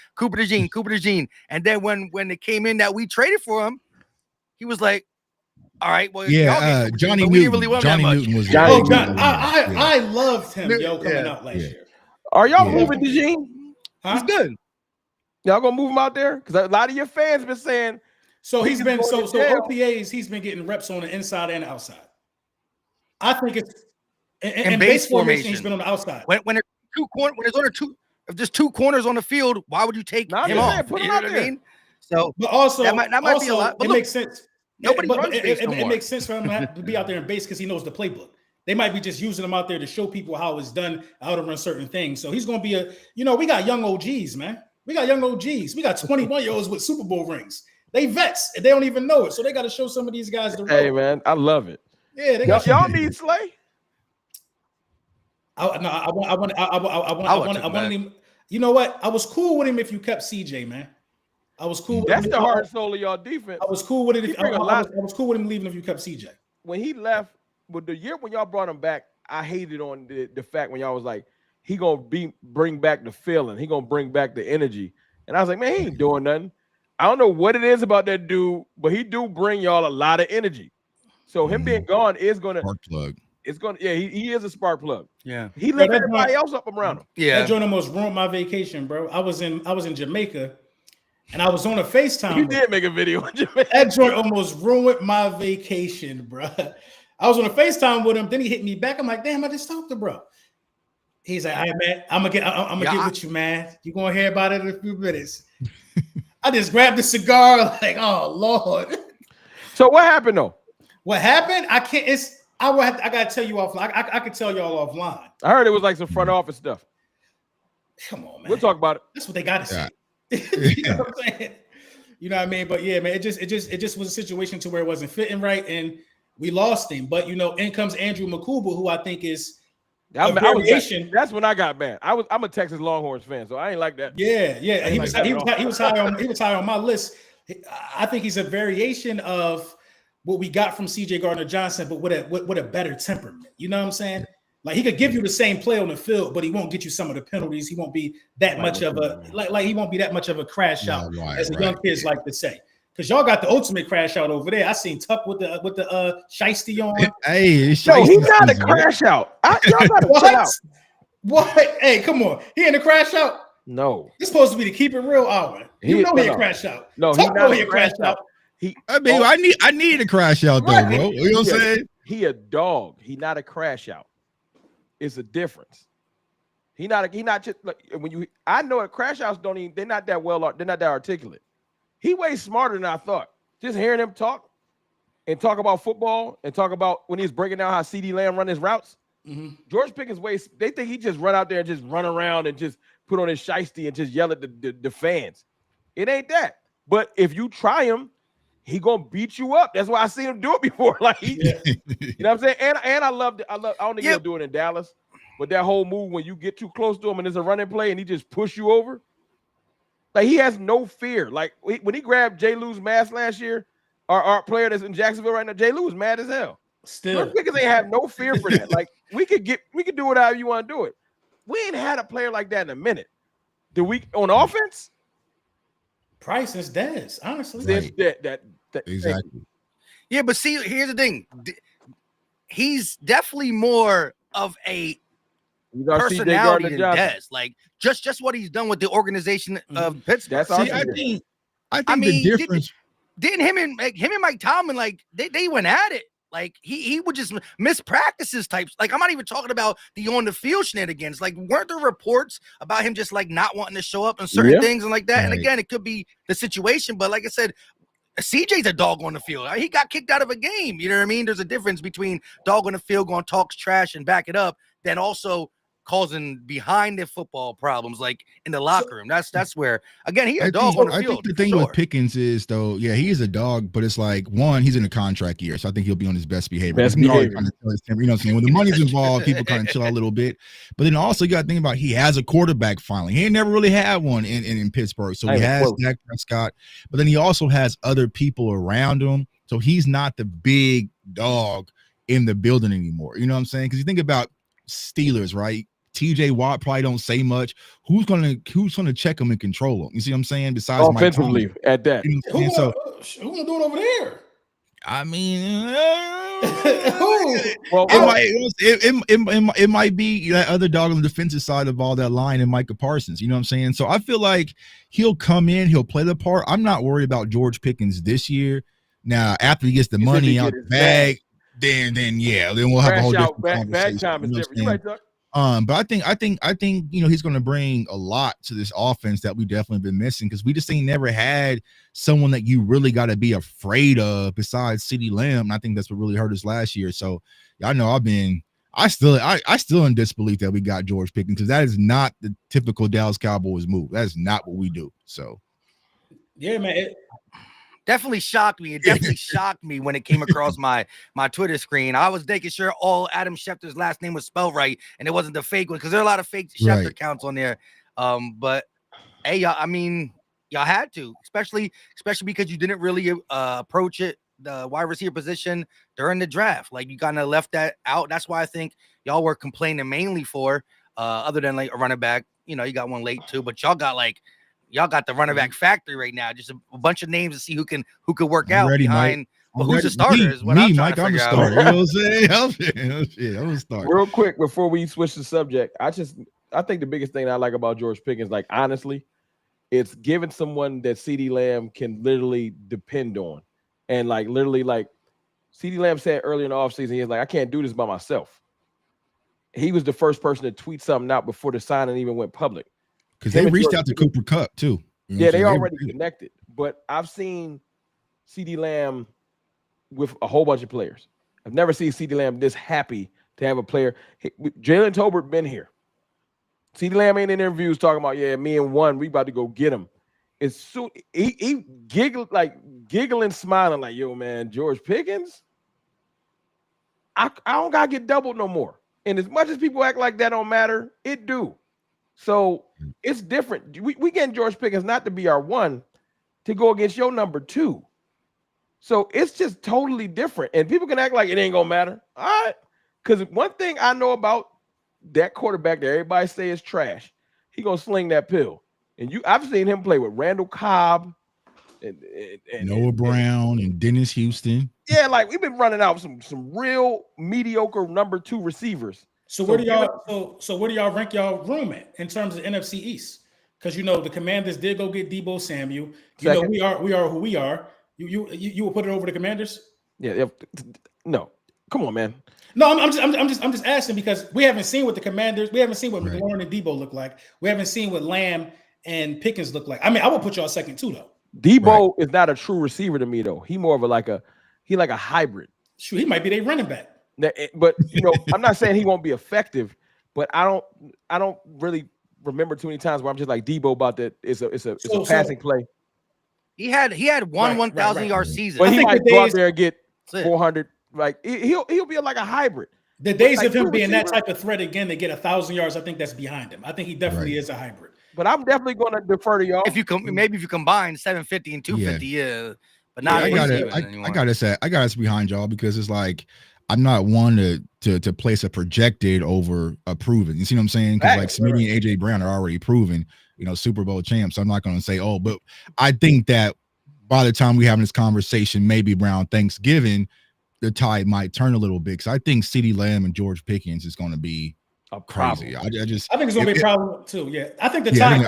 And then when it came in that we traded for him, he was like, "All right, well, Johnny Newton. Johnny Newton was. I loved him, coming out last year. Are y'all moving DeJean? He's good. Y'all gonna move him out there? Because a lot of your fans been saying. So he's been OTAs. He's been getting reps on the inside and outside. I think it's in base formation. He's been on the outside. When there's two corners on the field, why would you take him off? Put him you know out what there. I mean? So but also that might be a lot. But it makes sense. Nobody runs base no more. It makes sense for him to be out there in base because he knows the playbook. They might be just using him out there to show people how it's done, how to run certain things. So he's going to be we got young OGs, man. We got young OGs. We got 21-year-olds with Super Bowl rings. They vets. And they don't even know it. So they got to show some of these guys the road. Hey, man, I love it. Yeah, y'all need Slay. I wanted him. You know what? I was cool with him if you kept CJ, man. I was cool with That's him. the hard soul of y'all defense. I was cool with it. I was cool with him leaving if you kept CJ. When he left, but the year when y'all brought him back, I hated on the fact when y'all was like, he gonna bring back the feeling, he gonna bring back the energy. And I was like, man, he ain't doing nothing. I don't know what it is about that dude, but he do bring y'all a lot of energy. So him being gone is gonna spark plug. It's gonna he is a spark plug. Yeah, he left everybody else up around him. Yeah, that joint almost ruined my vacation, bro. I was in Jamaica, and I was on a FaceTime. You did make a video in Jamaica. That joint almost ruined my vacation, bro. I was on a FaceTime with him. Then he hit me back. I'm like, damn, I just talked to bro. He's like, all right, man, I'm gonna get with you, man. You're gonna hear about it in a few minutes. I just grabbed the cigar, like, oh Lord. So what happened though? What happened? I gotta tell you offline. I could tell y'all offline. I heard it was like some front office stuff. Come on, man. We'll talk about it. That's what they gotta say. You know what I'm saying? You know what I mean? But yeah, man, it just was a situation to where it wasn't fitting right, and we lost him. But in comes Andrew McCouble, who I think is a variation. That's when I got banned. I'm a Texas Longhorns fan, so I ain't like that. Yeah. He was high on my list. I think he's a variation of what we got from CJ Gardner-Johnson, but with a better temperament. You know what I'm saying? Like he could give you the same play on the field, but he won't get you some of the penalties. He won't be that much of a he won't be that much of a crash out, as the young kids like to say. Because y'all got the ultimate crash out over there. I seen Tuck with the shiesty on. Hey, he's not a crash out. Y'all gotta chill out. What? Hey, come on. He in the crash out? No. He's supposed to be the keep it real hour. He a crash out. No, he's not a crash out. I need a crash out though, bro. You know what I'm saying? He a dog. He not a crash out. It's a difference. He not just like when I know it, crash outs they're not that articulate. He way smarter than I thought. Just hearing him talk about football and talk about when he's breaking down how CeeDee Lamb run his routes. Mm-hmm. George Pickens they think he just run out there and just run around and just put on his shiesty and just yell at the fans. It ain't that. But if you try him, he gonna beat you up. That's why I seen him do it before. Like you know what I'm saying? And I don't think he'll do it in Dallas, but that whole move when you get too close to him and there's a running play and he just push you over. Like he has no fear. Like when he grabbed J. Lou's mask last year, our player that's in Jacksonville right now, J. Lou was mad as hell. Still, because they have no fear for that. Like we could do whatever you want to do it. We ain't had a player like that in a minute. The week on offense, Price is Dez, honestly. Right. That exactly. Yeah, but see, here's the thing. He's definitely more of a personality than Dez. Like just what he's done with the organization of Pittsburgh. I think the difference. Didn't him and Mike Tomlin, like they went at it. Like he would just miss practices types. Like I'm not even talking about the on the field shenanigans. Like weren't there reports about him just like not wanting to show up on certain things and like that? Right. And again, it could be the situation, but like I said, CJ's a dog on the field. He got kicked out of a game. You know what I mean? There's a difference between dog on the field going talks trash and back it up, than also causing behind the football problems, like in the locker room. That's where, again, he's a dog on the field. I think the thing with Pickens is, though, yeah, he is a dog, but it's like, one, he's in a contract year, so I think he'll be on his best behavior. You know what I'm saying? When the money's involved, people kind of chill out a little bit. But then also, you got to think about, he has a quarterback finally. He ain't never really had one in Pittsburgh. So he has Dak Prescott, but then he also has other people around him. So he's not the big dog in the building anymore. You know what I'm saying? Because you think about Steelers, right? TJ Watt probably don't say much. Who's gonna check him and control him? You see what I'm saying? Besides offensively at that. Who's gonna do it over there? I mean, well, it might be that other dog on the defensive side of all that line and Micah Parsons. You know what I'm saying? So I feel like he'll come in, he'll play the part. I'm not worried about George Pickens this year. Now, after he gets the money out the bag, then we'll have a whole different conversation. Bad time is different. You're right, Doug. But I think he's going to bring a lot to this offense that we definitely been missing, because we just ain't never had someone that you really got to be afraid of besides CeeDee Lamb. And I think that's what really hurt us last year. So y'all know I still in disbelief that we got George Pickens, because that is not the typical Dallas Cowboys move. That is not what we do. So yeah, man. Definitely shocked me. It definitely shocked me when it came across my Twitter screen. I was making sure all Adam Schefter's last name was spelled right, and it wasn't the fake one, because there are a lot of fake Schefter accounts on there. But hey, y'all, I mean, y'all had to, especially because you didn't really approach it, the wide receiver position, during the draft. Like, you kind of left that out. That's why I think y'all were complaining mainly for, other than like a running back. You know, you got one late too, but y'all got the running back factory right now. Just a bunch of names to see who can work out behind. But who's the starter is what I'm trying to figure out. You know what I'm saying? I'm a starter. Real quick before we switch the subject, I think the biggest thing that I like about George Pickens, like honestly, it's giving someone that CeeDee Lamb can literally depend on. And like literally, like CeeDee Lamb said earlier in the offseason, he was like, I can't do this by myself. He was the first person to tweet something out before the signing even went public. Because they reached out to Cooper Kupp too. You know they already connected. But I've seen CeeDee Lamb with a whole bunch of players. I've never seen CeeDee Lamb this happy to have a player. Jalen Tolbert been here. CeeDee Lamb ain't in interviews talking about, me and one, we about to go get him. It's so he giggling, smiling like, yo, man, George Pickens, I don't gotta get doubled no more. And as much as people act like that don't matter, it do. So it's different. We getting George Pickens not to be our one, to go against your number two. So it's just totally different. And people can act like it ain't gonna matter. All right. Because one thing I know about that quarterback that everybody say is trash, he gonna sling that pill. And I've seen him play with Randall Cobb and Noah Brown and Dennis Houston. Yeah, like we've been running out some real mediocre number 2 receivers. So where do y'all rank y'all room at in terms of NFC East? Because the Commanders did go get Deebo Samuel. We are who we are. You will put it over the Commanders? Yeah. No, come on, man. No, I'm just asking because we haven't seen what the Commanders. We haven't seen what McLaurin and Deebo look like. We haven't seen what Lamb and Pickens look like. I mean, I would put y'all second too, though. Deebo is not a true receiver to me, though. He more of a hybrid. Sure, he might be their running back. But I'm not saying he won't be effective, but I don't really remember too many times where I'm just like Deebo about that. It's a passing play. He had 1,000-yard season. But he might go out there and get 400. Like he'll be like a hybrid. The days of him being that type of threat again to get 1,000 yards, I think that's behind him. I think he definitely is a hybrid. But I'm definitely going to defer to y'all. If you combine 750 and 250, but not. I gotta say behind y'all because it's like I'm not one to place a projected over a proven. You see what I'm saying? Because like Smitty and AJ Brown are already proven, Super Bowl champs. So I'm not going to say, but I think that by the time we have this conversation, maybe around Thanksgiving, the tide might turn a little bit. Because I think CeeDee Lamb and George Pickens is going to be crazy. I think it's going to be a problem too. Yeah, I think the tide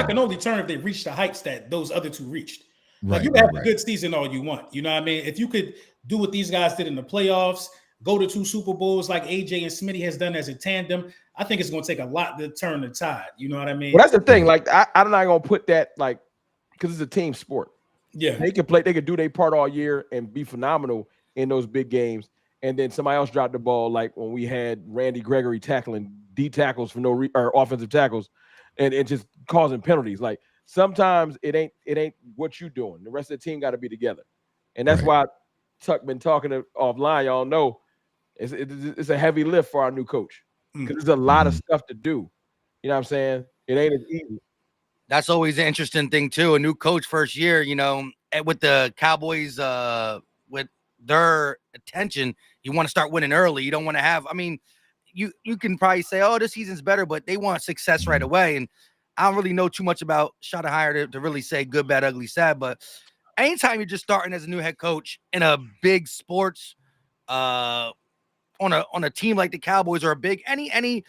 can only turn if they reach the heights that those other two reached. Like you can have a good season all you want. You know what I mean? If you could do what these guys did in the playoffs, go to 2 Super Bowls like AJ and Smitty has done as a tandem, I think it's going to take a lot to turn the tide. You know what I mean? Well, that's the thing. Like I'm not going to put that because it's a team sport. Yeah, they can do their part all year and be phenomenal in those big games. And then somebody else dropped the ball, like when we had Randy Gregory tackling D tackles for or offensive tackles, and just causing penalties. Like sometimes it ain't what you doing. The rest of the team got to be together, and that's why Tuck been talking offline. Y'all know it's a heavy lift for our new coach because there's a lot of stuff to do. You know what I'm saying? It ain't as easy. That's always an interesting thing too. A new coach first year, with the Cowboys, with their attention, you want to start winning early. You don't want to have. I mean, you can probably say, "Oh, this season's better," but they want success right away. And I don't really know too much about Schottenheimer to really say good, bad, ugly, sad. But anytime you're just starting as a new head coach in a big sports, on a team like the Cowboys or any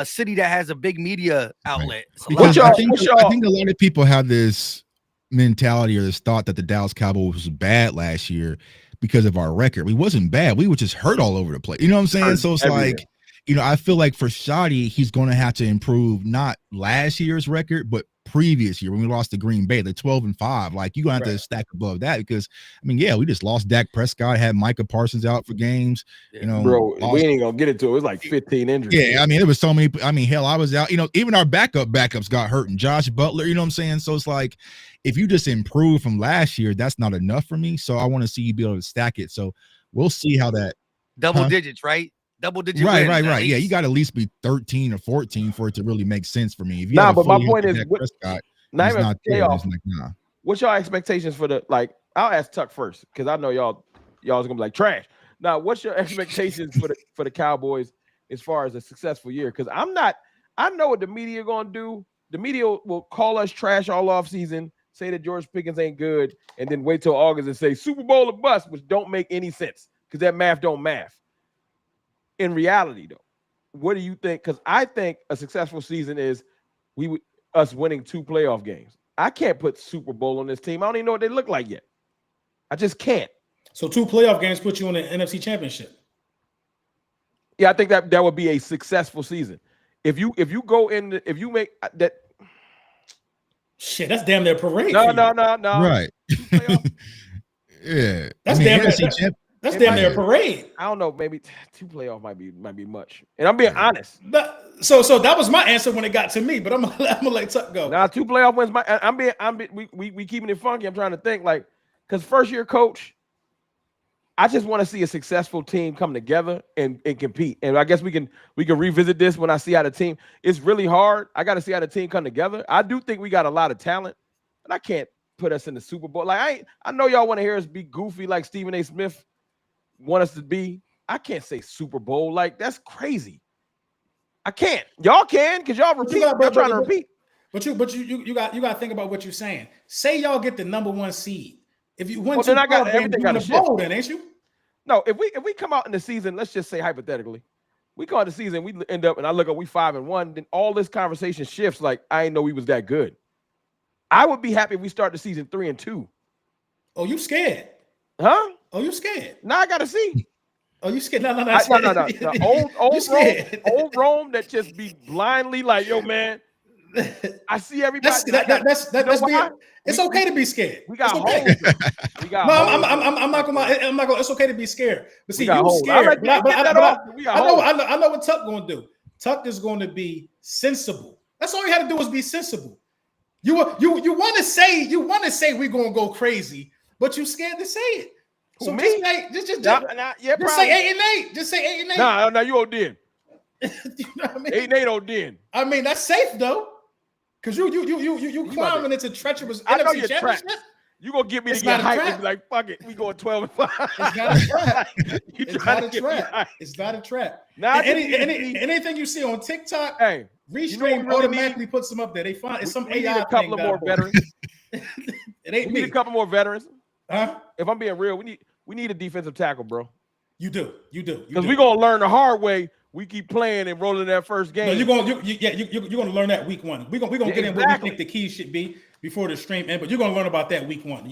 city that has a big media outlet. Because I think a lot of people have this mentality or this thought that the Dallas Cowboys was bad last year because of our record. We wasn't bad. We were just hurt all over the place. You know what I'm saying? So it's like, I feel like for Shotty, he's going to have to improve not last year's record, but previous year when we lost to Green Bay, the 12-5. Like you're going to have to stack above that because, we just lost Dak Prescott, had Micah Parsons out for games. Bro, we ain't going to get into it. It was like 15 injuries. Yeah, there was so many. Hell, I was out. Even our backups got hurt, and Josh Butler, you know what I'm saying? So it's like, if you just improve from last year, that's not enough for me. So I want to see you be able to stack it. So we'll see how that double digits, right? Double digit. Right. Yeah, you got to at least be 13 or 14 for it to really make sense for me. If you but my point is, nah. What's your expectations for I'll ask Tuck first because I know y'all's gonna be like trash. Now, what's your expectations for the Cowboys as far as a successful year? Because I know what the media gonna do. The media will call us trash all off season, say that George Pickens ain't good, and then wait till August and say Super Bowl or bust, which don't make any sense because that math don't math. In reality, though, what do you think? Because I think a successful season is us winning 2 playoff games. I can't put Super Bowl on this team. I don't even know what they look like yet. I just can't. So 2 playoff games put you on the NFC Championship. Yeah, I think that would be a successful season. If you make that. Shit, that's damn near parade. No. Right. Yeah. That's damn near. That's damn near a parade. I don't know. Maybe 2 playoff might be much. And I'm being honest. So that was my answer when it got to me. But I'm gonna let Tuck go. Now 2 playoff wins. We keeping it funky. I'm trying to think because first year coach. I just want to see a successful team come together and compete. And I guess we can revisit this when I see how the team. It's really hard. I got to see how the team come together. I do think we got a lot of talent, but I can't put us in the Super Bowl. I know y'all want to hear us be goofy like Stephen A. Smith want us to be. I can't say Super Bowl. That's crazy. I can't. Y'all can because y'all repeat. Y'all trying to repeat. But you got to think about what you're saying. Say y'all get the number 1 seed. If you win, then I got everything got to shift. Then ain't you? No, if we come out in the season, let's just say hypothetically, we go out the season, we end up, and I look up, we 5-1. Then all this conversation shifts. Like I didn't know we was that good. I would be happy if we start the season 3-2. Oh, you scared? Huh? Oh, you scared? Now I gotta see. Oh, you scared? No. The old Rome that just be blindly like, yo, man. I see everybody. It's okay to be scared. We got okay. holes. I'm not gonna. It's okay to be scared. But see, you scared. I know what Tuck gonna do. Tuck is going to be sensible. That's all you had to do was be sensible. You want to say we're gonna go crazy, but you scared to say it. So me? Just say 8-8. Just say 8-8. No, you OD. You know what I mean? 8-8 OD. I mean, that's safe though. Cause you climbing into treacherous NFC championship. You gonna get me to get hyped and be like, fuck it, we going 12-5. It's not a trap. It's not a trap. Now anything you see on TikTok, hey, Restream automatically puts them up there. They find it's some AI. Need a couple of more veterans. It ain't we me. Need a couple more veterans. Huh? If I'm being real, we need a defensive tackle, bro. You do. Because we're gonna learn the hard way. We keep playing and rolling that first game. No, you're gonna learn that week 1. We're gonna get in what we think the keys should be before the stream end, but you're gonna learn about that week 1.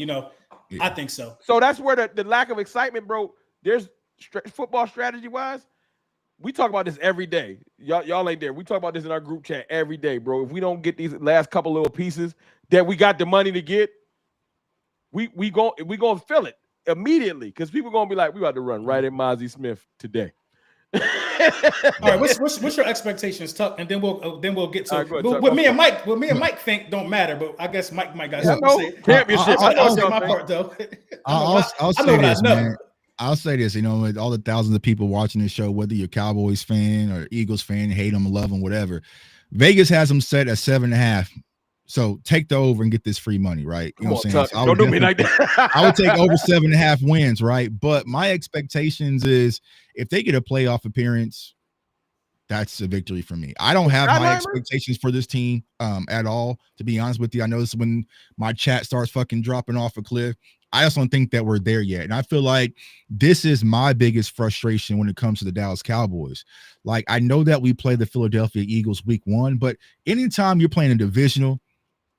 I think so. So that's where the lack of excitement, bro. There's football strategy wise. We talk about this every day. Y'all ain't there. We talk about this in our group chat every day, bro. If we don't get these last couple little pieces that we got the money to get, we gonna feel it immediately because people gonna be like, we about to run right at Mozzie Smith today. All right, what's your expectations, Tuck? And then we'll get to what me and Mike think don't matter, but I guess Mike got something to say. Championship. I'll say my part though. I'll say this, man. I'll say this, with all the thousands of people watching this show, whether you're a Cowboys fan or Eagles fan, hate them, love them, whatever, Vegas has them set at 7.5. So take the over and get this free money, right? You know what I'm saying? So don't do me like that. I would take over 7.5 wins, right? But my expectations is if they get a playoff appearance, that's a victory for me. I don't have high expectations for this team at all, to be honest with you. I know this is when my chat starts fucking dropping off a cliff. I just don't think that we're there yet. And I feel like this is my biggest frustration when it comes to the Dallas Cowboys. Like, I know that we play the Philadelphia Eagles week 1, but anytime you're playing a divisional,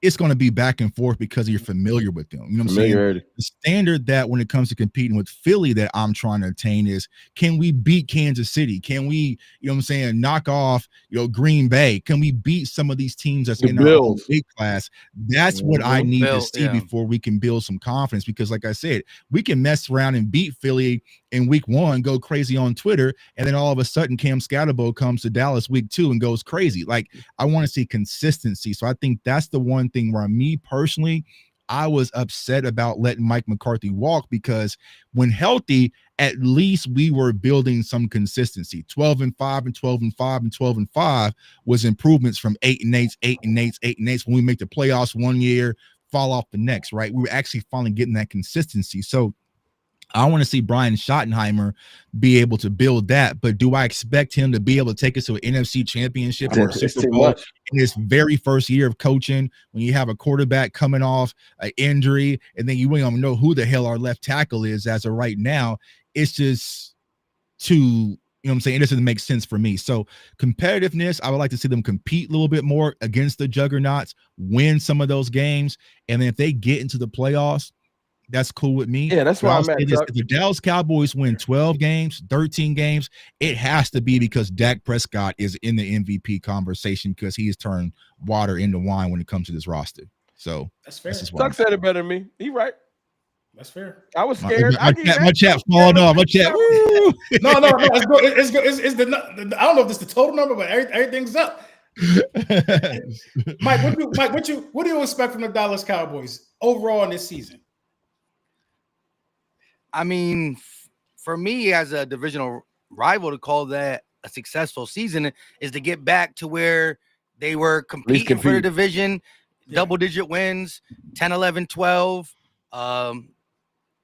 it's going to be back and forth because you're familiar with them. You know what I'm saying? The standard that when it comes to competing with Philly that I'm trying to attain is, can we beat Kansas City? Can we, knock off, Green Bay? Can we beat some of these teams that's in our big class? That's what I need to see before we can build some confidence. Because like I said, we can mess around and beat Philly in week 1, go crazy on Twitter, and then all of a sudden Cam Scatterbo comes to Dallas week 2 and goes crazy. Like, I want to see consistency. So I think that's the one thing where me personally, I was upset about letting Mike McCarthy walk, because when healthy, at least we were building some consistency. 12-5 and 12-5 and 12-5 was improvements from 8-8, 8-8, 8-8. When we make the playoffs one year, fall off the next, right? We were actually finally getting that consistency. So I want to see Brian Schottenheimer be able to build that, but do I expect him to be able to take us to an NFC championship or a Super Bowl in his very first year of coaching, when you have a quarterback coming off an injury and then you don't even know who the hell our left tackle is as of right now? It's just it doesn't make sense for me. So competitiveness, I would like to see them compete a little bit more against the juggernauts, win some of those games, and then if they get into the playoffs, that's cool with me. Yeah, that's why I'm at. If the Dallas Cowboys win 12 games, 13 games, it has to be because Dak Prescott is in the MVP conversation, because he has turned water into wine when it comes to this roster. So that's fair. Tuck said it better than me. He right. That's fair. I was scared. My chat falling off. My chat. No. It's good. It's the I don't know if this is the total number, but everything's up. Mike, what do you expect from the Dallas Cowboys overall in this season? I mean, for me as a divisional rival, to call that a successful season is to get back to where they were competing for the division, double-digit wins, 10, 11, 12.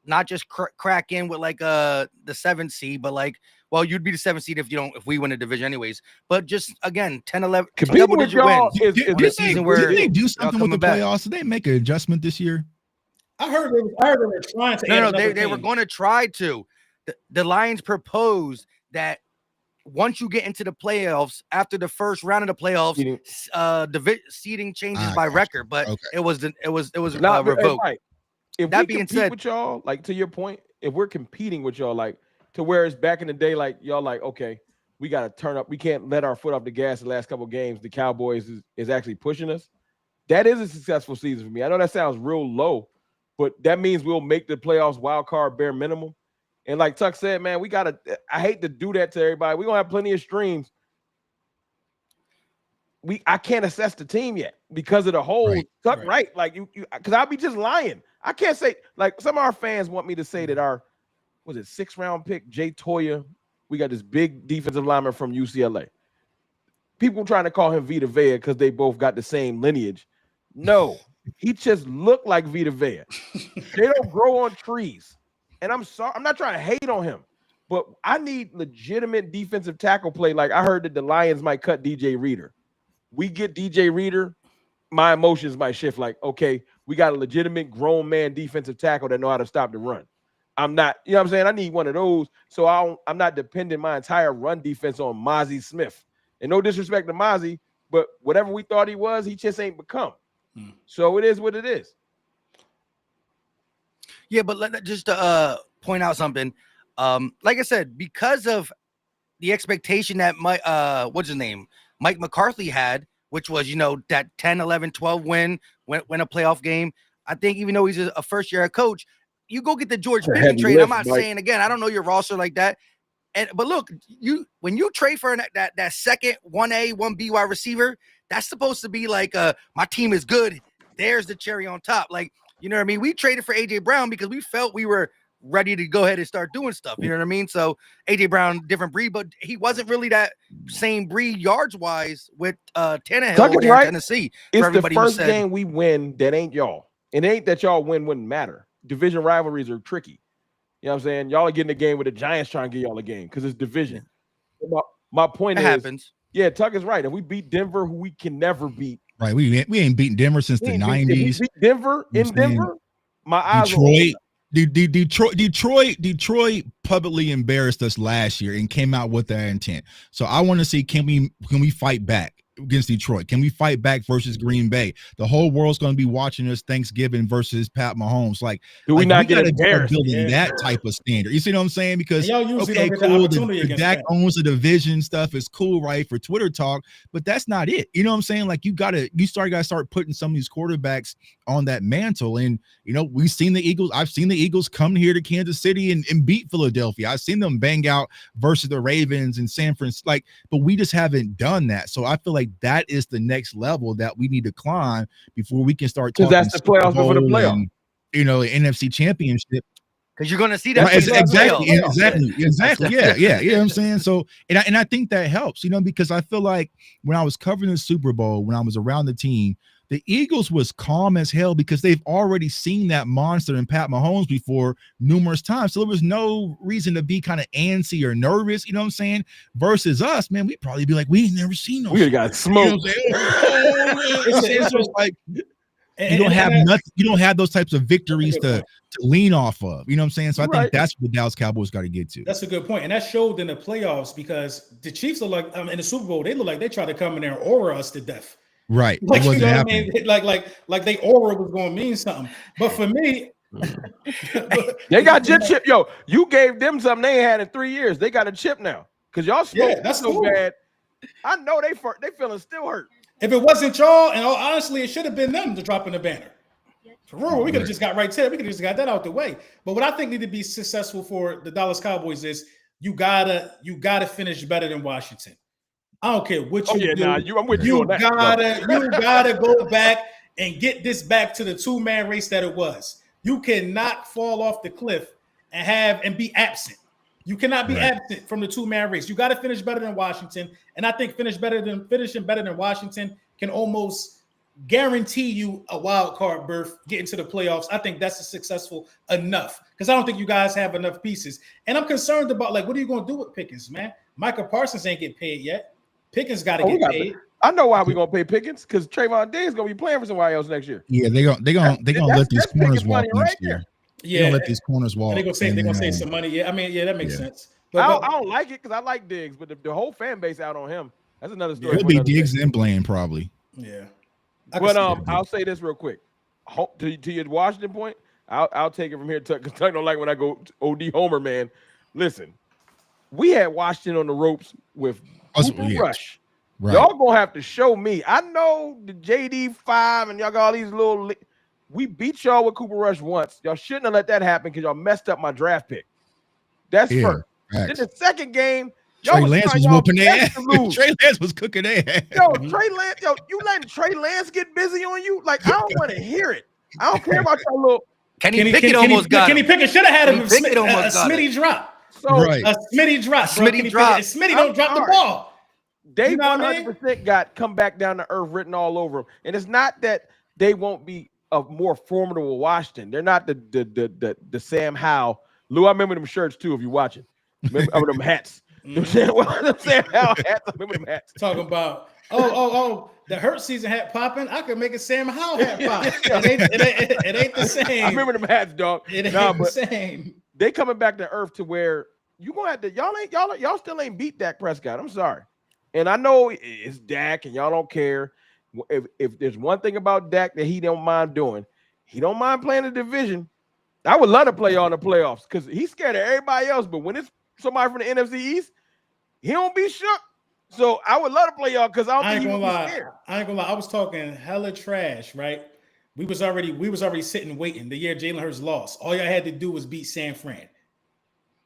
Not just crack in with like the 7th seed, but like Well, you'd be the 7th seed if we win the division anyways. But just again, 10, 11, competing with y'all wins did they do something with the playoffs? Did they make an adjustment this year? I heard they were trying to. No, they were going to try to. The Lions proposed that once you get into the playoffs, after the first round of the playoffs, seeding changes by record, but it was revoked. Right. If that being said, with y'all, like to your point, if we're competing with y'all, like to where it's back in the day, like y'all, like okay, we got to turn up. We can't let our foot off the gas the last couple of games. The Cowboys is actually pushing us. That is a successful season for me. I know that sounds real low, but that means we'll make the playoffs wild card bare minimum. And like Tuck said, man, I hate to do that to everybody. We're going to have plenty of streams. I can't assess the team yet because of the whole Tuck, right? Like because I'll be just lying. I can't say, like some of our fans want me to say that our, 6th round pick, Jay Toya, we got this big defensive lineman from UCLA. People trying to call him Vita Vea because they both got the same lineage. No, he just looked like Vita Vea. They don't grow on trees. And I'm sorry, I'm not trying to hate on him, but I need legitimate defensive tackle play. Like I heard that the Lions might cut DJ Reader. We get DJ Reader, my emotions might shift. Like, okay, we got a legitimate grown man defensive tackle that know how to stop the run. I'm not, you know what I'm saying? I need one of those. So I'm not depending my entire run defense on Mozzie Smith. And no disrespect to Mozzie, but whatever we thought he was, he just ain't become. So it is what it is. Yeah, but just point out something. Like I said, because of the expectation that Mike McCarthy had, which was, that 10, 11, 12 win a playoff game. I think even though he's a first-year coach, you go get the George Pickens trade. I'm not saying, again, I don't know your roster like that. But look, when you trade for that second 1A, 1B wide receiver, that's supposed to be like my team is good. There's the cherry on top. Like, you know what I mean? We traded for A.J. Brown because we felt we were ready to go ahead and start doing stuff. You know what I mean? So A.J. Brown, different breed, but he wasn't really that same breed yards-wise with Tannehill in Tennessee. It's the first game we win that ain't y'all. It ain't that y'all wouldn't matter. Division rivalries are tricky. You know what I'm saying? Y'all are getting a game with the Giants trying to get y'all a game because it's division. My point is, yeah, Tuck is right. If we beat Denver, who we can never beat. Right, we ain't beaten Denver since the 90s. We beat Denver in Denver. My eyes Detroit publicly embarrassed us last year and came out with that intent. So I want to see, can we fight back against Detroit? Can we fight back versus Green Bay? The whole world's going to be watching us Thanksgiving versus Pat Mahomes. Like, do we not get embarrassed? Building that type of standard. You see what I'm saying? Because okay, cool. The Dak owns the division stuff is cool, right, for Twitter talk, but that's not it. You know what I'm saying? Like, you gotta start putting some of these quarterbacks on that mantle. And we've seen the Eagles. I've seen the Eagles come here to Kansas City and beat Philadelphia. I've seen them bang out versus the Ravens and San Francisco. Like, but we just haven't done that. So I feel like that is the next level that we need to climb before we can start talking. That's the playoffs before the playoff. And, NFC Championship. Because you're going to see that. Right, exactly. Yeah. You know what I'm saying? So, and I think that helps, because I feel like when I was covering the Super Bowl, when I was around the team, the Eagles was calm as hell because they've already seen that monster in Pat Mahomes before numerous times. So there was no reason to be kind of antsy or nervous, you know what I'm saying? Versus us, man, we'd probably be like, we ain't never seen no shit. We got smoked. It's just like you don't have nothing, you don't have those types of victories to lean off of. You know what I'm saying? So I think that's what the Dallas Cowboys got to get to. That's a good point. And that showed in the playoffs because the Chiefs look like in the Super Bowl, they look like they tried to come in there and aura us to death. Right. Like, you know what I mean? Like they aura was going to mean something. But for me, they got chip. Yo, you gave them something they ain't had in 3 years. They got a chip now. Because y'all that's so cool. bad. I know they feeling still hurt. If it wasn't y'all, and honestly, it should have been them to drop in the banner. For real, we could have just got right to it. We could have just got that out the way. But what I think need to be successful for the Dallas Cowboys is you gotta finish better than Washington. I don't care what you do. I'm with you on that. You gotta go back and get this back to the two-man race that it was. You cannot fall off the cliff and be absent. You cannot be absent from the two-man race. You got to finish better than Washington, and I think finishing better than Washington can almost guarantee you a wild card berth, get into the playoffs. I think that's successful enough because I don't think you guys have enough pieces. And I'm concerned about what are you going to do with Pickens, man? Michael Parsons ain't get paid yet. Pickens got to get paid. I know why we're gonna pay Pickens because Trayvon Diggs is gonna be playing for somebody else next year. Yeah, they're gonna let these corners walk next year. Yeah, they're gonna let these corners walk. They're gonna save some money. Yeah, I mean, that makes sense. But I don't like it because I like Diggs, but the whole fan base out on him. That's another story. It'll be Diggs and Blaine probably. Yeah. But I'll say this real quick. To your Washington point, I'll take it from here because I don't like when I go OD Homer, man. Listen, we had Washington on the ropes with Cooper Rush. Right. Y'all gonna have to show me. I know the JD5 and y'all got all these little. We beat y'all with Cooper Rush once. Y'all shouldn't have let that happen because y'all messed up my draft pick. That's first. Then the second game, Trey Lance was whooping their ass. Trey Lance was cooking their ass. Trey Lance, you letting Trey Lance get busy on you? Like, I don't want to hear it. I don't care about your little. Kenny Pickett almost got him. Kenny Pickett should have had him. A Smitty drop. So a Smitty drop. Smitty drop. Smitty don't drop the ball. They 100% got come back down to earth written all over them. And it's not that they won't be a more formidable Washington. They're not the Sam Howell. Lou, I remember them shirts too if you're watching. Remember them hats. Them Sam Howell hats. I remember them hats. Talking about the Hurt season hat popping. I could make a Sam Howell hat pop. It ain't the same. I remember them hats, dog. It ain't the same. They coming back to earth to where you gonna have to y'all still ain't beat Dak Prescott. I'm sorry. And I know it's Dak and y'all don't care. If there's one thing about Dak that he don't mind doing, he don't mind playing the division. I would love to play y'all in the playoffs because he's scared of everybody else. But when it's somebody from the NFC East, he don't be shook. So I would love to play y'all because I don't think he would be scared. I ain't gonna lie. I was talking hella trash, right? We was already sitting waiting the year Jalen Hurts lost. All y'all had to do was beat San Fran.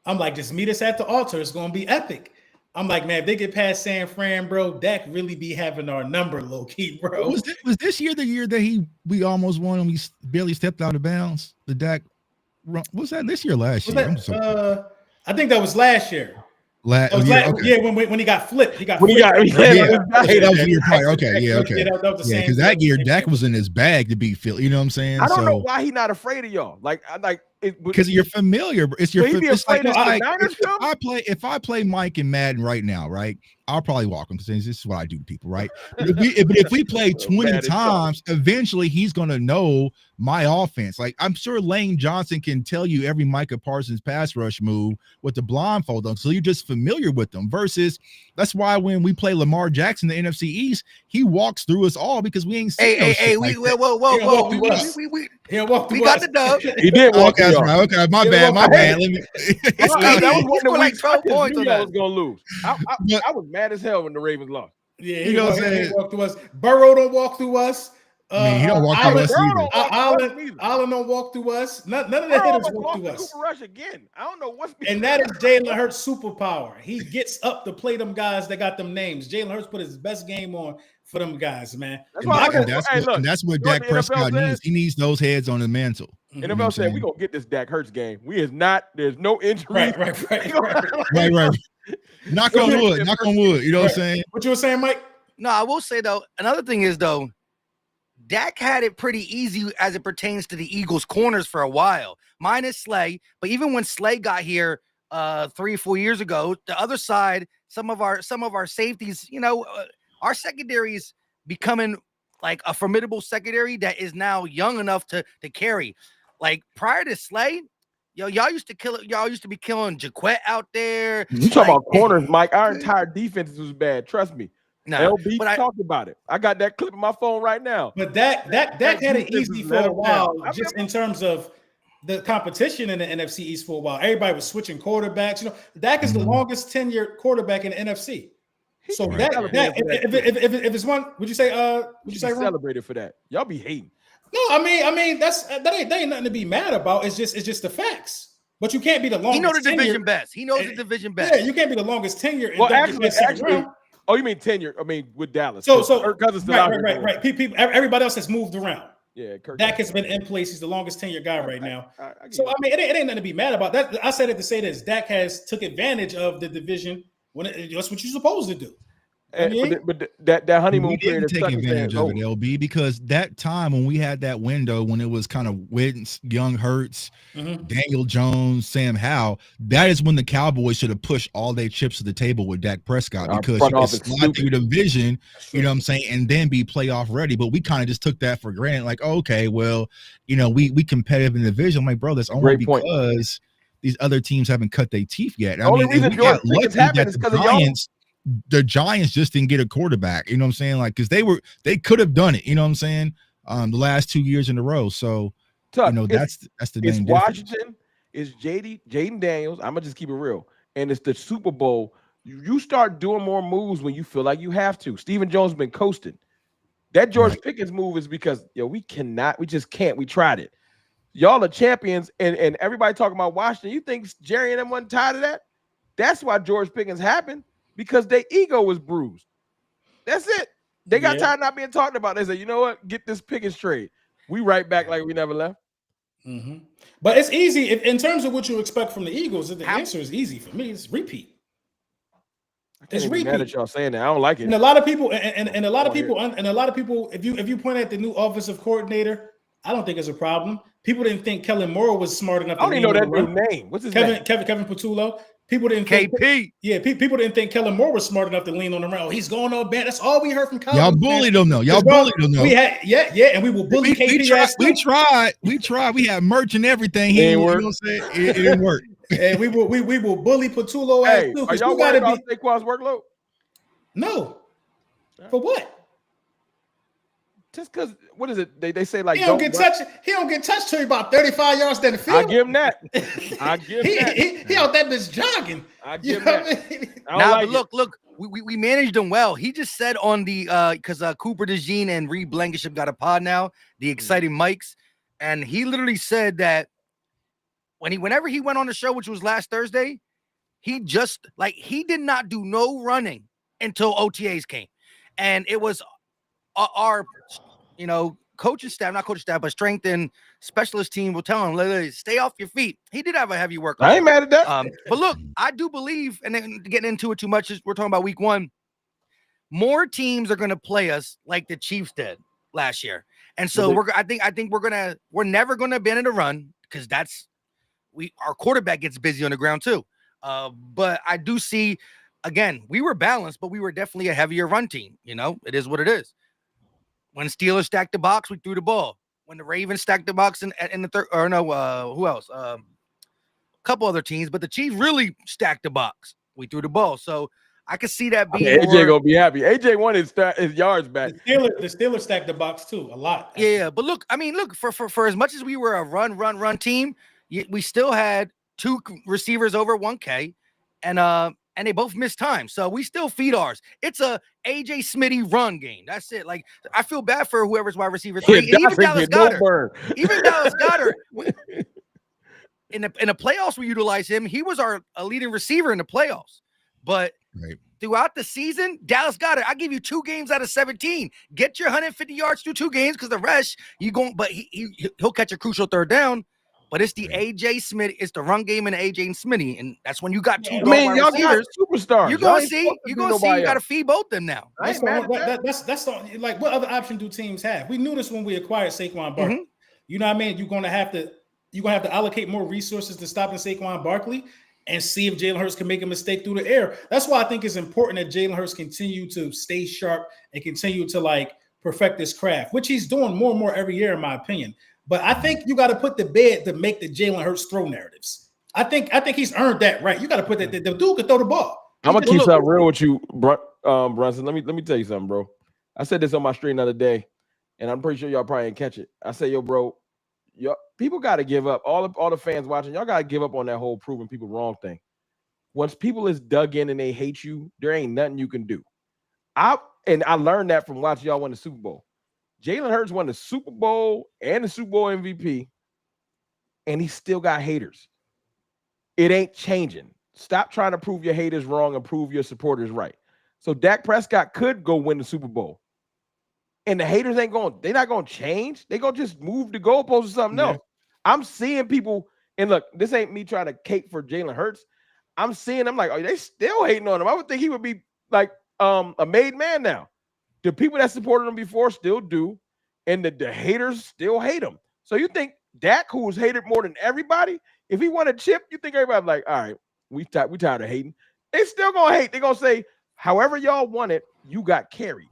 I'm like, just meet us at the altar. It's gonna be epic. I'm like, man, if they get past San Fran, bro, Dak really be having our number low key, bro. Was this year the year that we almost won and we barely stepped out of bounds? The Dak, was that this year? Last year? I think that was last year. Okay. Yeah, when he got flipped, that was the year prior. Okay, yeah, okay. Yeah, because that year Dak was in his bag to beat Philly. You know what I'm saying? I don't know why he's not afraid of y'all. Because you're familiar. It's your. If I play Mike and Madden right now, right, I'll probably walk him because this is what I do to people, right? But if we play 20 times, eventually he's gonna know my offense. Like I'm sure Lane Johnson can tell you every Micah Parsons pass rush move with the blindfold on, so you're just familiar with them. Versus that's why when we play Lamar Jackson, the NFC East, he walks through us all because we ain't seen whoa. We got the dub. He did walk. Okay, my bad. Let me. That was one of the weeks 12 points. I was gonna lose. I was mad as hell when the Ravens lost. Yeah, he walked through us. Burrow don't walk through us. He don't walk through us either. Allen don't walk through us. None of the hitters walk through us. Cooper Rush again. I don't know what's. And that is Jalen Hurts' superpower. He gets up to play them guys that got them names. Jalen Hurts put his best game on for them guys, man. That's what Dak Prescott needs. He needs those heads on the mantle. NFL said we're gonna get this Dak Hurts game. There's no injury. Right. Knock on wood. You know what I'm saying? What you were saying, Mike? No, I will say though, another thing is though, Dak had it pretty easy as it pertains to the Eagles corners for a while, minus Slay. But even when Slay got here 3 or 4 years ago, the other side, some of our safeties, our secondary is becoming like a formidable secondary that is now young enough to carry. Like prior to Slay, y'all used to be killing Jaquette out there. You talking about corners, Mike? Our entire defense was bad. Trust me. No, LB talked about it. I got that clip in my phone right now. But that had it easy for a while, just in terms of the competition in the NFC East for a while. Everybody was switching quarterbacks. Dak is the longest tenured quarterback in the NFC. So if it's one, would you say celebrated for that? Y'all be hating. No, I mean that ain't nothing to be mad about. It's just the facts. But you can't be the longest. He knows the division best. The division best. Yeah, you can't be the longest tenure. Well, actually. Oh, you mean tenure? I mean, with Dallas. So Kirk Cousins still out here. Right. Everybody else has moved around. Yeah, Dak has been in place. He's the longest tenured guy right now. So I mean, it ain't nothing to be mad about. That I said it to say this. Dak has took advantage of the division when that's what you're supposed to do. But that honeymoon we period didn't is take advantage of it, over. LB, because that time when we had that window when it was kind of Wentz, Young, Hurts, Daniel Jones, Sam Howell, that is when the Cowboys should have pushed all their chips to the table with Dak Prescott, because you could slide through the division, you know what I'm saying, and then be playoff ready. But we kind of just took that for granted, like, okay, well, you know, we competitive in the division. I'm like, bro, that's only because these other teams haven't cut their teeth yet. The only reason George Pickens happened is because of y'all. The Giants just didn't get a quarterback, you know what I'm saying? Like, because they could have done it, you know what I'm saying? The last 2 years in a row. So, you know, that's the main difference. Washington, it's Jaden Daniels. I'm gonna just keep it real, and it's the Super Bowl. You start doing more moves when you feel like you have to. Stephen Jones has been coasting. That George Pickens move is because we just can't. We tried it. Y'all are champions, and everybody talking about Washington. You think Jerry and them wasn't tired of that? That's why George Pickens happened. Because their ego was bruised. That's it. They got tired of not being talked about. They said, you know what? Get this Pickens trade. We right back like we never left. But it's easy. In terms of what you expect from the Eagles, the answer is easy for me. It's repeat. It's repeat. Mad at y'all saying that. I don't like it. And a lot of people, and a lot of people, if you point at the new offensive coordinator, I don't think it's a problem. People didn't think Kellen Moore was smart enough. I don't even know that dude's name. What's his name? Kevin Patullo. People didn't think people didn't think Kellen Moore was smart enough to lean on the round. He's going on bad. That's all we heard from Cowboys. Y'all bullied him though. Y'all bullied him though. We had and we will bully KP. We tried. We had merch and everything. He didn't work. You know what I'm saying? It didn't work. And we will bully Patullo ass too. Are y'all worried about Saquon's workload? No. For what? Just because, what is it? They say like he don't get touched. He don't get touched till about 35 yards down the field. I give him that. He out that bitch jogging. I give him that. I mean? Now, but look. We managed him well. He just said on the because Cooper DeJean and Reed Blankenship got a pod now, the exciting mics, and he literally said that whenever he went on the show, which was last Thursday, he did not do no running until OTAs came, and it was our coaching staff, not coaching staff, but strength and specialist team will tell him, stay off your feet. He did have a heavy workout. I ain't mad at that. But look, I do believe, and then getting into it too much, we're talking about week one, more teams are going to play us like the Chiefs did last year. And so I think we're never going to abandon the run, because our quarterback gets busy on the ground too. But I do see, again, we were balanced, but we were definitely a heavier run team. It is what it is. When Steelers stacked the box, we threw the ball. When the Ravens stacked the box in the third, who else? A couple other teams, but the Chiefs really stacked the box. We threw the ball. So I could see that being AJ gonna be happy. AJ wanted his yards back. The Steelers stacked the box too, a lot. Yeah, but look, for as much as we were a run team, we still had two receivers over 1K, and they both missed time. So we still feed ours. It's a AJ Smitty run game. That's it. Like, I feel bad for whoever's wide receiver 3. And even Dallas Goedert. In the playoffs, we utilized him. He was our leading receiver in the playoffs. But throughout the season, Dallas Goedert, I give you 2 games out of 17. Get your 150 yards through 2 games, because the rest but he'll catch a crucial third down. But it's the AJ Smith, it's the run game and AJ and Smitty, and that's when you got 2 wide receivers. Superstars. You're gonna see. You got to feed both them now. That's like, what other option do teams have? We knew this when we acquired Saquon Barkley. You know what I mean? You're gonna have to allocate more resources to stopping Saquon Barkley and see if Jalen Hurts can make a mistake through the air. That's why I think it's important that Jalen Hurts continue to stay sharp and continue to perfect his craft, which he's doing more and more every year, in my opinion. But I think you got to put the bed to make the Jalen Hurts throw narratives. I think he's earned that right. You got to put that. The dude can throw the ball. I'm gonna keep something real with you, Brunson. Let me tell you something, bro. I said this on my stream the other day, and I'm pretty sure y'all probably didn't catch it. I said, yo, bro, people got to give up. All the fans watching, y'all got to give up on that whole proving people wrong thing. Once people is dug in and they hate you, there ain't nothing you can do. I learned that from watching y'all win the Super Bowl. Jalen Hurts won the Super Bowl and the Super Bowl MVP, and he still got haters. It ain't changing. Stop trying to prove your haters wrong and prove your supporters right. So Dak Prescott could go win the Super Bowl, and the haters they're not going to change. They're going to just move the goalposts to something else. I'm seeing people, and look, this ain't me trying to cape for Jalen Hurts. I'm like, oh, they still hating on him. I would think he would be like a made man now. The people that supported him before still do, and the haters still hate him. So you think Dak, who was hated more than everybody, if he won a chip, you think everybody like, all right, we tired of hating. They still gonna hate. They're gonna say, however y'all want it, you got carried.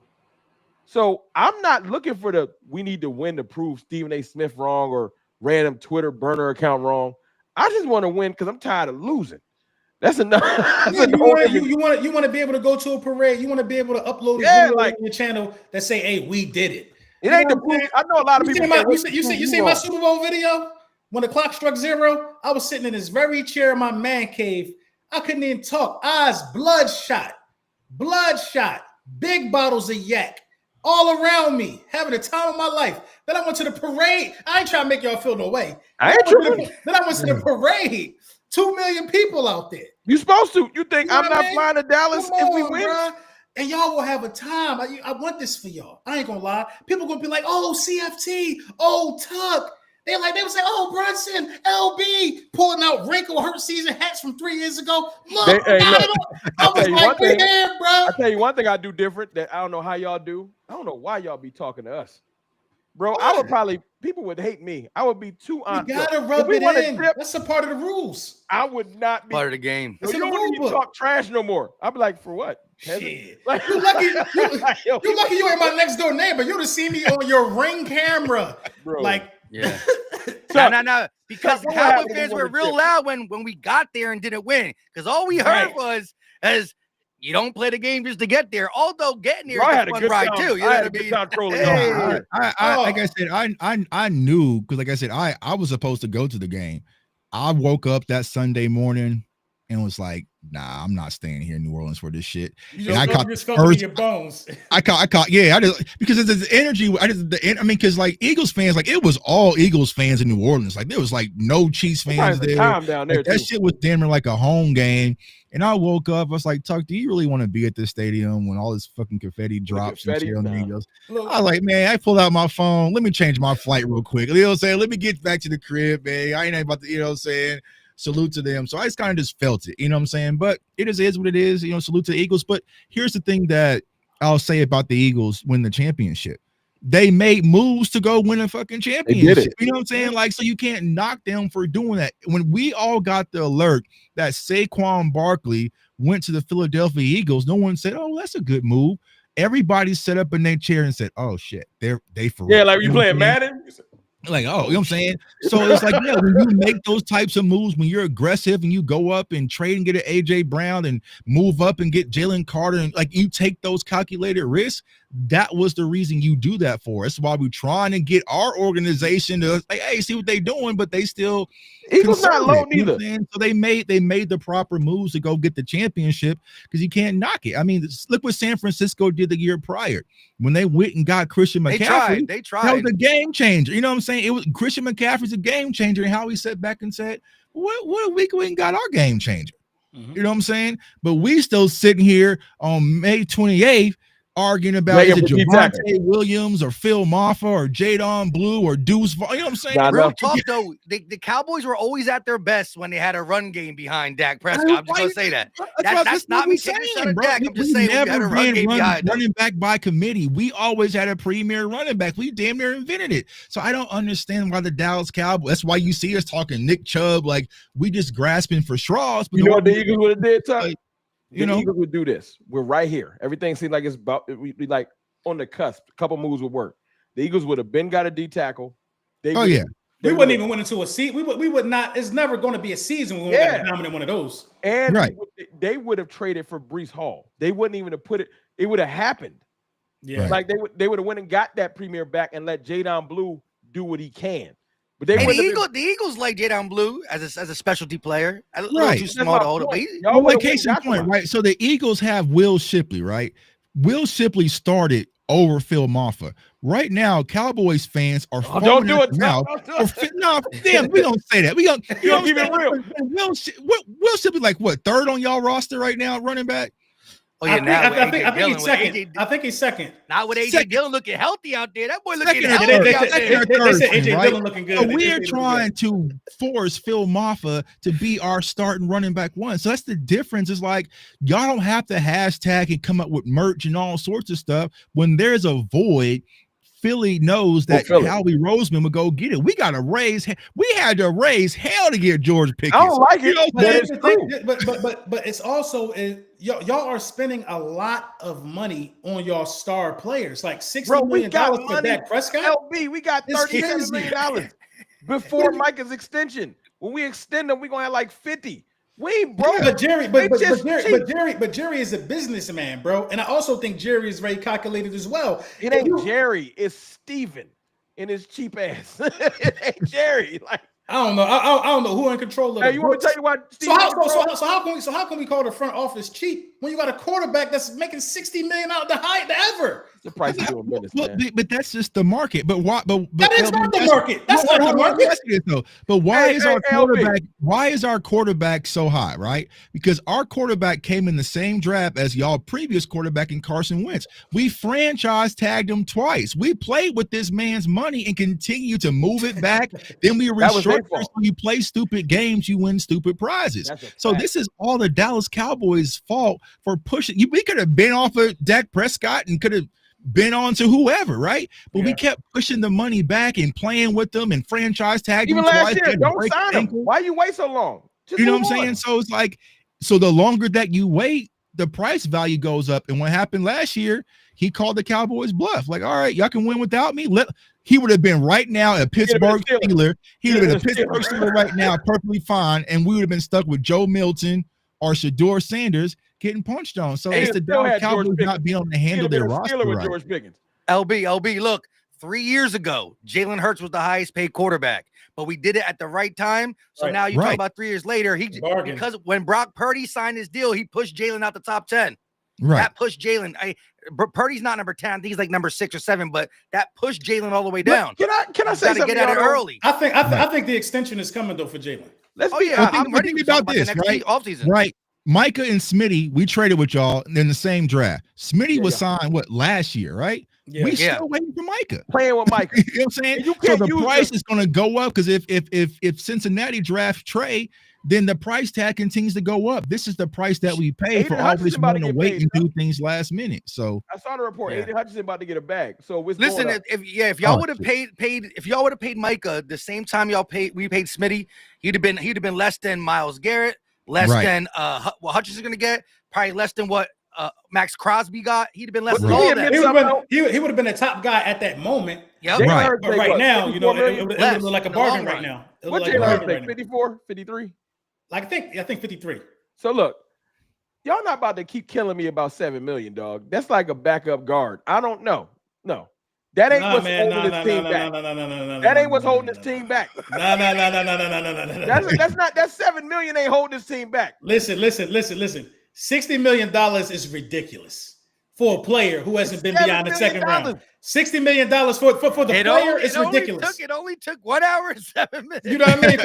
So I'm not looking for we need to win to prove Stephen A. Smith wrong or random Twitter burner account wrong. I just want to win because I'm tired of losing. That's enough. You want to be able to go to a parade. You want to be able to upload a video on your channel that say, "Hey, we did it." It ain't the proof. I know a lot of people. You see my Super Bowl video when the clock struck 0. I was sitting in this very chair in my man cave. I couldn't even talk. Eyes bloodshot, big bottles of yak all around me, having the time of my life. Then I went to the parade. I ain't trying to make y'all feel no way. Then I went to the parade. 2 million people out there. You supposed to. You think I'm not flying to Dallas if we win? Bro. And y'all will have a time. I want this for y'all. I ain't gonna lie. People gonna be like, "Oh, CFT, oh Tuck." They would say, "Oh, Brunson, LB," pulling out wrinkle hurt season hats from 3 years ago. Look, I was like, "We here, bro." I tell you one thing I do different that I don't know how y'all do. I don't know why y'all be talking to us, bro. What? I would probably people would hate me. I would be too honest. You gotta rub it in. That's a part of the rules. I would not be part of the game. You don't even talk trash no more. I'd be like, for what? Shit. Like, you lucky you ain't my next door neighbor. You'd have seen me on your Ring camera, bro. Like. Yeah. No. Because Cowboy fans were real loud when we got there and didn't win. Because all we heard was as you don't play the game just to get there. Although getting there is a fun ride too. You know what I mean? Like I said, I knew because like I said, I was supposed to go to the game. I woke up that Sunday morning and was like, nah, I'm not staying here in New Orleans for this shit. And I caught your bones. I caught, I just because it's the energy. Because like Eagles fans, like it was all Eagles fans in New Orleans. Like there was like no Chiefs fans there. Down there like, that shit was damn near like a home game. And I woke up, I was like, Tuck, do you really want to be at this stadium when all this fucking confetti drops and shit on the Eagles? I was like, man, I pulled out my phone. Let me change my flight real quick. You know what I'm saying? Let me get back to the crib, man. I ain't about to, you know what I'm saying? Salute to them. So I just kind of just felt it, you know what I'm saying? But it is what it is, you know, salute to the Eagles. But here's the thing that I'll say about the Eagles win the championship. They made moves to go win a fucking championship. You know what I'm saying? Like, so you can't knock them for doing that. When we all got the alert that Saquon Barkley went to the Philadelphia Eagles, no one said, oh, that's a good move. Everybody set up in their chair and said, oh shit, they for real. Yeah, like you playing Madden? Like, oh, you know what I'm saying? So it's like, yeah, when you make those types of moves, when you're aggressive and you go up and trade and get an AJ Brown and move up and get Jalen Carter and like you take those calculated risks, that was the reason you do that for. That's why we're trying to get our organization to like, hey, see what they're doing, but they still Eagles not low neither. You know so they made the proper moves to go get the championship because you can't knock it. I mean, look what San Francisco did the year prior when they went and got Christian McCaffrey. They tried. That was a game changer. You know what I'm saying? It was Christian McCaffrey's a game changer, and how he sat back and said, "What a week we ain't got our game changer." You know what I'm saying? But we still sitting here on May 28th arguing about is it Javonte Williams or Phil Maffa or Jadon Blue or Deuce. You know what I'm saying? Real talk though, the Cowboys were always at their best when they had a run game behind Dak Prescott. I'm just gonna say that. That's not me taking a shot at Dak. I'm just saying we had a run game behind running back by committee. We always had a premier running back. We damn near invented it. So I don't understand why the Dallas Cowboys. That's why you see us talking Nick Chubb like we just grasping for straws. But you know what the Eagles would have did, Tuck? You know, Eagles would do this. We're right here. Everything seems like it's about we like on the cusp. A couple moves would work. The Eagles would have been got a D tackle. We wouldn't even win into a season. We would not. It's never going to be a season when we got to dominate one of those. And they would have traded for Breece Hall. They wouldn't even have put it. It would have happened. Yeah, like they would have went and got that premier back and let Jadon Blue do what he can. But the Eagles like Jadon Blue as a specialty player. A little too small to hold up. Well, like case in point, right? So the Eagles have Will Shipley, right? Will Shipley started over Phil Maffa. Right now, Cowboys fans are don't do it now. No, damn, we don't say that. We don't keep it real. Will Shipley like what third on y'all roster right now, running back? Oh yeah, now I think he's second. I think he's second. Not with AJ Dillon looking healthy out there. That boy looking healthy out there. They said AJ Dillon looking good. So we're trying to force Phil Maffa to be our starting running back one. So that's the difference. Is like y'all don't have to hashtag and come up with merch and all sorts of stuff. When there's a void, Philly knows that Howie Roseman would go get it. We got to raise. We had to raise hell to get George Pickens. I don't like it, but it's also y'all are spending a lot of money on y'all star players, like $60 million for Dak Prescott. LB, we got $37 million before Micah's extension. When we extend them, we're gonna have like 50. We ain't broke. But Jerry is a businessman, bro. And I also think Jerry is very calculated as well. It ain't Jerry, it's Steven and his cheap ass. It ain't Jerry. Like I don't know. I don't know who in control of it. You want to tell you what? So how can we call the front office cheap when you got a quarterback that's making $60 million out the height ever? The price of doing business, man. But that's just the market. But why? But that is not the market. That's not the market. But why is our quarterback? Why is our quarterback so high? Right? Because our quarterback came in the same draft as y'all previous quarterback in Carson Wentz. We franchise tagged him twice. We played with this man's money and continue to move it back. Then we restructure. So you play stupid games, you win stupid prizes. So this is all the Dallas Cowboys' fault for pushing. We could have been off of Dak Prescott and could have been on to whoever, right? But we kept pushing the money back and playing with them and franchise tagging. Even last year, don't sign him. Why you wait so long? Just you know what I'm saying? So it's like, so the longer that you wait, the price value goes up. And what happened last year, he called the Cowboys bluff. Like, all right, y'all can win without me. He would have been right now a Pittsburgh Steeler. He would have been a Pittsburgh Steeler right now, perfectly fine. And we would have been stuck with Joe Milton or Shador Sanders getting punched on. So it's the Dallas Cowboys not being able to handle their roster right. George Pickens. LB, look, 3 years ago, Jalen Hurts was the highest paid quarterback, but we did it at the right time. So now you talk about 3 years later, because when Brock Purdy signed his deal, he pushed Jalen out the top 10. Right. That pushed Jalen. Purdy's not number 10. I think he's like number 6 or 7, but that pushed Jalen all the way down. Can I say something? Get at it early. I think the extension is coming though for Jalen. I'm ready about this, right? Offseason. Right. Micah and Smitty, we traded with y'all in the same draft. Smitty was signed last year, right? Yeah. We still waiting for Micah. Playing with Micah. You know what I'm saying? So the price is going to go up because if Cincinnati drafts Trey, then the price tag continues to go up. This is the price that we pay for all this money to wait and do things last minute. So I saw the report. Aiden Hutchinson about to get a bag. So listen, if y'all would have paid Micah the same time we paid Smitty, he'd have been less than Myles Garrett, less than what Hutchinson's gonna get, probably less than what Max Crosby got. He'd have been less than all that. He would have been a top guy at that moment. Yep. But right now, it would look like a bargain right now. What Jalen think? 54, 53? Like I think 53. So look, y'all not about to keep killing me about $7 million, dog. That's like a backup guard. I don't know. No. That ain't what's holding this team back. That ain't what's holding this team back. No. That's $7 million ain't holding this team back. Listen. $60 million is ridiculous for a player who hasn't been beyond the second round. $60 million for the player is ridiculous. It only took 1 hour and 7 minutes. You know what I mean?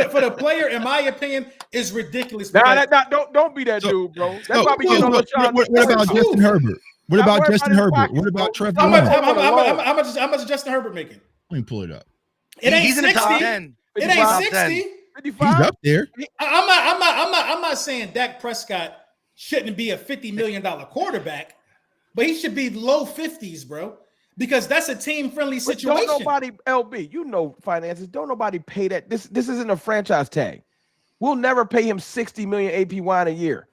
For the player, in my opinion, is ridiculous. Don't be that dude, bro. That's why we getting on the shot. What about Justin Herbert? What about Justin Herbert? What about Trevor? How much is Justin Herbert making? Let me pull it up. It ain't He's 60. In the top 10. It ain't 60. 55? He's up there. I'm not saying Dak Prescott shouldn't be a $50 million quarterback, but he should be low 50s, bro, because that's a team-friendly situation. Don't nobody, LB, you know finances. Don't nobody pay that. This isn't a franchise tag. We'll never pay him $60 million APY in a year.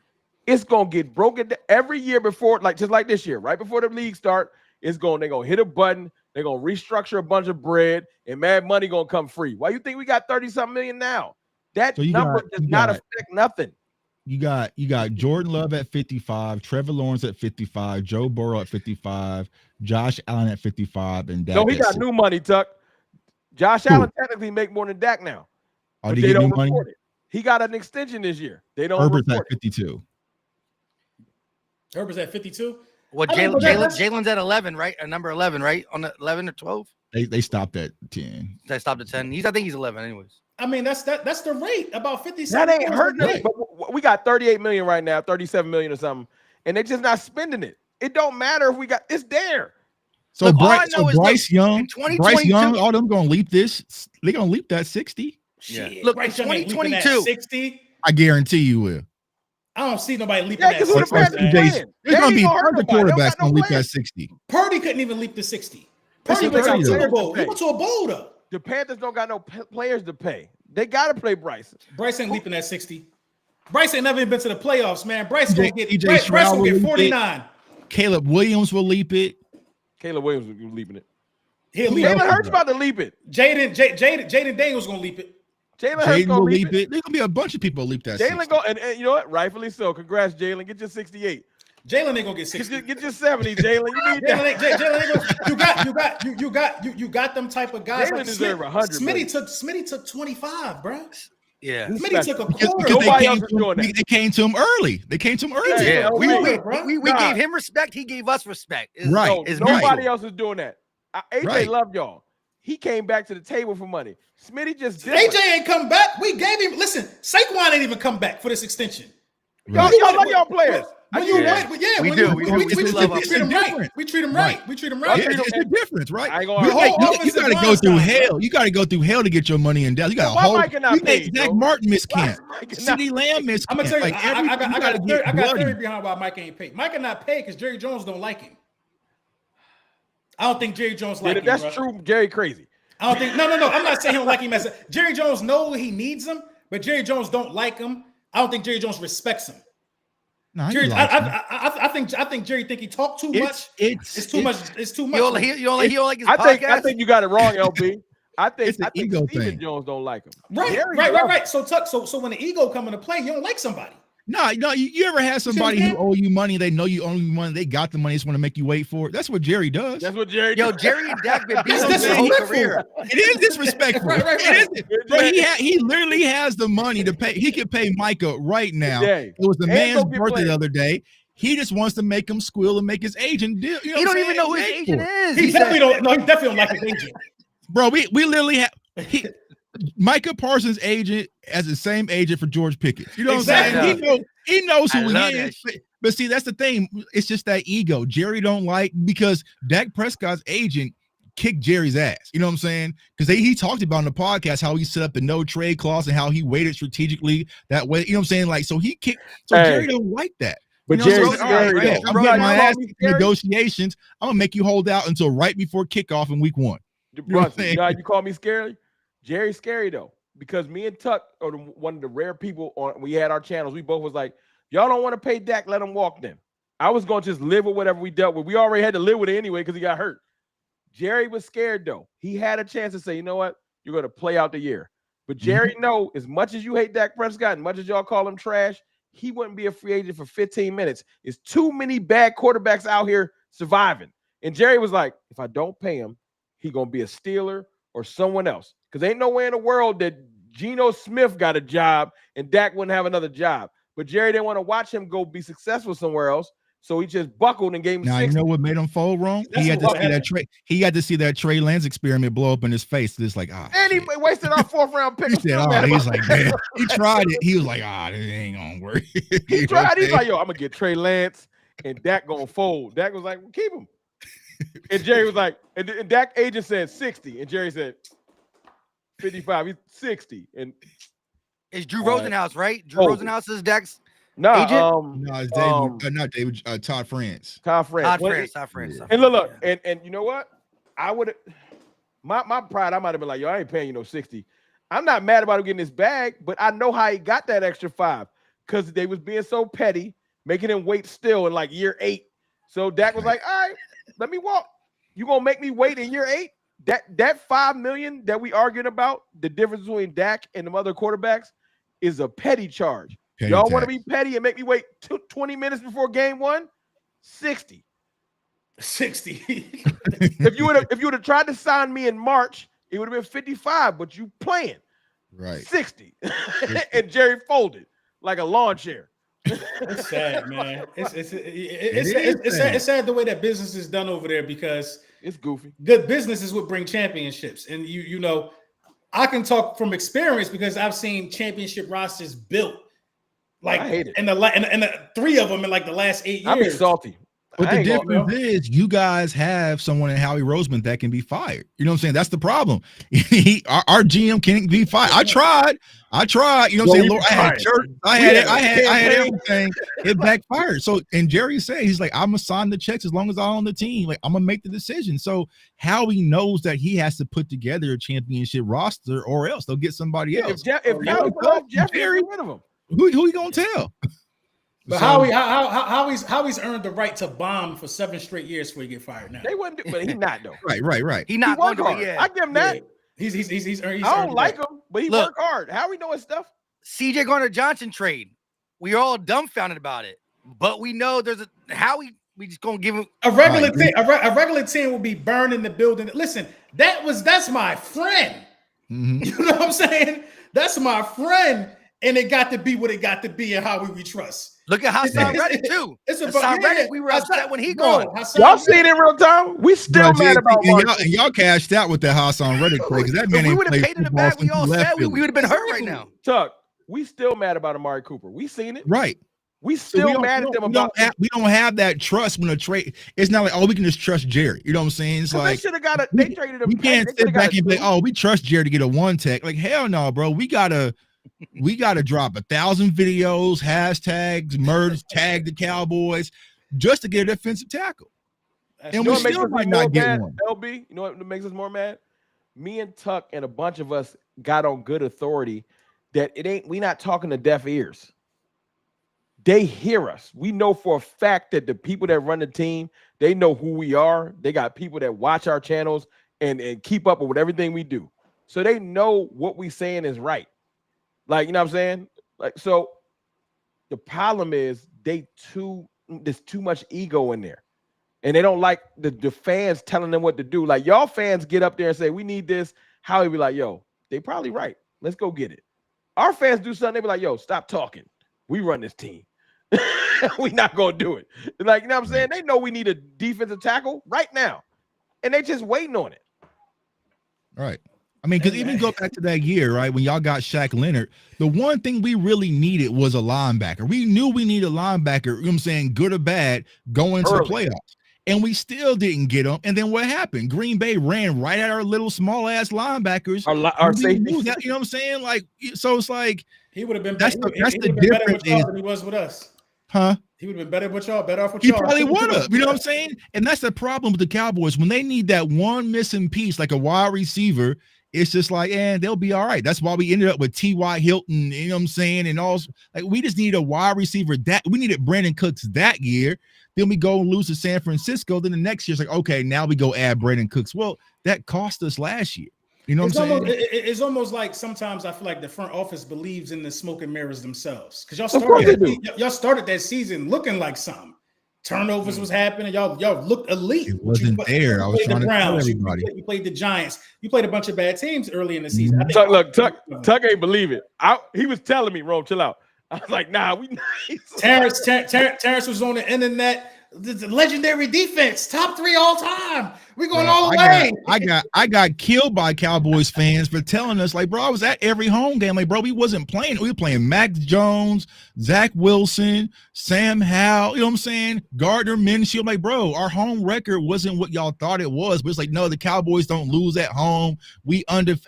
It's gonna get broken every year before, just like this year, right before the league start. They're gonna hit a button. They're gonna restructure a bunch of bread, and mad money gonna come free. Why you think we got 30-something million now? That number does not affect nothing. You got Jordan Love at 55, Trevor Lawrence at 55, Joe Burrow at 55, Josh Allen at 55, and Dak. No, he got new money, Tuck. Josh Allen technically make more than Dak now. Oh, they don't report it. He got an extension this year. They don't. Herbert's at 52. Herbert's at 52. Well, Jalen's at 11, right? Number 11, right? On the 11 or 12. They stopped at 10. They stopped at 10. I think he's 11, anyways. I mean, that's the rate. About 50 That cents. ain't hurting us. But we got 38 million right now, 37 million or something, and they're just not spending it. It don't matter if we got it's there. So Look, Bryce Young, all them gonna leap this. They're gonna leap that 60. Shit. Look, Bryce Young ain't leaping that 60. I guarantee you will. I don't see nobody leaping that 60. There's gonna be other quarterbacks gonna leap that 60. Purdy couldn't even leap the 60. Purdy went to a Super Bowl. He went to a bowl though. The Panthers don't got no players to pay. They gotta play Bryce. Bryce ain't leaping that 60. Bryce ain't never even been to the playoffs, man. Bryce gonna get 49. Caleb Williams will leap it. Caleb Williams will be leaping it. Jalen Hurts about to leap it. Jaden Daniels gonna leap it. Jalen Hurts gonna leap it. There's gonna be a bunch of people leap that. Jalen go and you know what? Rightfully so. Congrats, Jalen. Get your 68. Jalen ain't gonna get 60. Get your 70, Jalen. You need Jalen. You got them type of guys. Jalen deserve 100. Smitty took 25, bro. Yeah, Smitty took a quarter. Nobody else is doing that. They came to him early. Yeah, we gave him respect. He gave us respect. Nobody else is doing that. AJ loved y'all. He came back to the table for money. Smitty just did. AJ ain't come back. We gave him. Listen, Saquon ain't even come back for this extension. Y'all love y'all players. We treat him right. We treat him right. It's a difference, right? You got to go through hell. You got to go through hell to get your money in Dallas. You got a whole. You make Zach Martin miss camp. CeeDee Lamb miss camp. I'm gonna tell you, I got theory behind why Mike ain't paid. Mike cannot pay because Jerry Jones don't like him. I don't think Jerry Jones like him. If that's true, Jerry crazy. I don't think. No. I'm not saying he don't like him. Jerry Jones knows he needs him, but Jerry Jones don't like him. I don't think Jerry Jones respects him. No, Jerry, I think Jerry think he talked too much. It's too much. It's too much. He don't like his podcast. I think you got it wrong, LB. I think ego Steven thing. Jones don't like him. Right. So when the ego come into play, you don't like somebody. No. You ever had somebody who owe you money? They know you owe you money. They got the money. Just want to make you wait for it. That's what Jerry does. That's what Jerry. Jerry and Dak been beating his whole career. It is disrespectful. Right. It is. Bro, he literally has the money to pay. He could pay Micah right now. It was the man's birthday the other day. He just wants to make him squeal and make his agent deal. You know he don't even know who his agent is. He definitely don't. No, he definitely don't like his agent. Bro, we literally have. Micah Parsons' agent as the same agent for George Pickens. You know what I'm saying? He knows who he is. But see, that's the thing. It's just that ego. Jerry don't like because Dak Prescott's agent kicked Jerry's ass. You know what I'm saying? Because he talked about on the podcast how he set up the no trade clause and how he waited strategically that way. You know what I'm saying? Like, so he kicked. So Jerry don't like that. But Jerry's scary. I'm getting my ass in negotiations. I'm gonna make you hold out until right before kickoff in week 1. Brunson, you call me scary? Jerry's scary though, because me and Tuck are one of the rare people on. We had our channels. We both was like, y'all don't want to pay Dak, let him walk then. I was gonna just live with whatever we dealt with. We already had to live with it anyway because he got hurt. Jerry was scared though. He had a chance to say, you know what, you're gonna play out the year. But Jerry know as much as you hate Dak Prescott, and much as y'all call him trash, he wouldn't be a free agent for 15 minutes. It's too many bad quarterbacks out here surviving. And Jerry was like, if I don't pay him, he gonna be a Steeler or someone else. Because ain't no way in the world that Geno Smith got a job and Dak wouldn't have another job. But Jerry didn't want to watch him go be successful somewhere else. So he just buckled and gave him 60. You know what made him fold wrong? He had to see that Trey Lance experiment blow up in his face. It's like, and he wasted our 4th round pick. He said, he's like, man. He tried it. He was like, this ain't gonna work. He tried. He's like, yo, I'm gonna get Trey Lance and Dak gonna fold. Dak was like, well, keep him. And Jerry was like, and Dak agent said 60, and Jerry said 55. He's 60. And it's Drew Rosenhaus, right? Drew Rosenhaus is Dak's agent? No, it's David, not David, Todd France. Todd France. And look, and you know what? I would my pride, I might have been like, yo, I ain't paying you no 60. I'm not mad about him getting his bag, but I know how he got that extra 5 because they was being so petty, making him wait still in like year 8. So Dak was like, all right, let me walk. You gonna make me wait in year 8? That $5 million that we arguing about, the difference between Dak and the other quarterbacks, is a petty charge. Y'all want to be petty and make me wait 20 minutes before game 1? 60. If you would have tried to sign me in March, it would have been 55. But you playing right 60, and Jerry folded like a lawn chair. It's sad, man. It's sad the way that business is done over there because it's goofy. Good business is what bring championships, and you know, I can talk from experience because I've seen championship rosters built like in the 3 of them in like the last 8 years. I'll be salty. But the difference is you guys have someone in Howie Roseman that can be fired. You know what I'm saying? That's the problem. Our GM can't be fired. I tried. You know what I'm saying? Lord, I had church. I had everything. It backfired. So, and Jerry said, he's like, I'm going to sign the checks as long as I'm on the team. Like, I'm going to make the decision. So Howie knows that he has to put together a championship roster or else they'll get somebody else. If Jerry, who you going to tell? But Howie's earned the right to bomb for 7 straight years before he get fired. Now they wouldn't, but he's not though. Right. He not going to. I give him that. Yeah. He's earned. I don't like him, but he worked hard. Howie know his stuff. CJ Gardner-Johnson trade. We are all dumbfounded about it, but we know there's a Howie. We just gonna give him a regular team. A regular team will be burning the building. Listen, that's my friend. Mm-hmm. You know what I'm saying? That's my friend, and it got to be what it got to be, and Howie we trust. Look at Hassan Reddick too. Hassan Reddick, we were upset when he gone. Y'all seen it in real time? We still mad about y'all cashed out with that Hassan Reddick play because that man we ain't would have paid in the back. We all said we would have been hurt right now. Tuck, we still mad about Amari Cooper. We seen it. Right. We still mad at them about we don't have that trust when a trade. It's not like, we can just trust Jerry. You know what I'm saying? It's like they should have got they traded him. We can't sit back and be like, we trust Jerry to get a 1 tech. Like, hell no, bro. We gotta drop 1,000 videos, hashtags, merge, tag the Cowboys just to get an offensive tackle. And we still might not get one. LB, you know what makes us more mad? Me and Tuck and a bunch of us got on good authority that we not talking to deaf ears. They hear us. We know for a fact that the people that run the team, they know who we are. They got people that watch our channels and keep up with everything we do. So they know what we saying is right. Like, you know what I'm saying? Like, so the problem is there's too much ego in there. And they don't like the fans telling them what to do. Like, y'all fans get up there and say, we need this. Howie be like, yo, they probably right. Let's go get it. Our fans do something. They be like, yo, stop talking. We run this team. We not going to do it. Like, you know what I'm saying? They know we need a defensive tackle right now. And they just waiting on it. Right. I mean, because even go back to that year, right, when y'all got Shaq Leonard, the one thing we really needed was a linebacker. We knew we needed a linebacker, you know what I'm saying, good or bad, going to the playoffs. And we still didn't get them. And then what happened? Green Bay ran right at our little small-ass linebackers. Our safety. You know what I'm saying? Like, so it's like he would have been that's the difference than he was with us. Huh? He would have been better with y'all, better off with y'all. He probably would have. You know what I'm saying? And that's the problem with the Cowboys. When they need that one missing piece, like a wide receiver, it's just like, they'll be all right. That's why we ended up with T.Y. Hilton, you know what I'm saying? And also, like, we just need a wide receiver. We needed Brandon Cooks that year. Then we go and lose to San Francisco. Then the next year, it's like, okay, now we go add Brandon Cooks. Well, that cost us last year. You know what I'm saying? It's almost like sometimes I feel like the front office believes in the smoke and mirrors themselves. Because y'all started that season looking like something. Turnovers was happening. Y'all looked elite. It wasn't there. I was trying to tell everybody. You played the Giants. You played a bunch of bad teams early in the season. Tuck ain't believe it. He was telling me, Rome, chill out. I was like, nah, we nice. Terrence was on the internet. The legendary defense, top 3 all time. We're going all the way. I got killed by Cowboys fans for telling us, like, bro, I was at every home game. Like, bro, we wasn't playing. We were playing Max Jones, Zach Wilson, Sam Howell, you know what I'm saying? Gardner Minshew. I'm like, bro, our home record wasn't what y'all thought it was. But it's like, no, the Cowboys don't lose at home.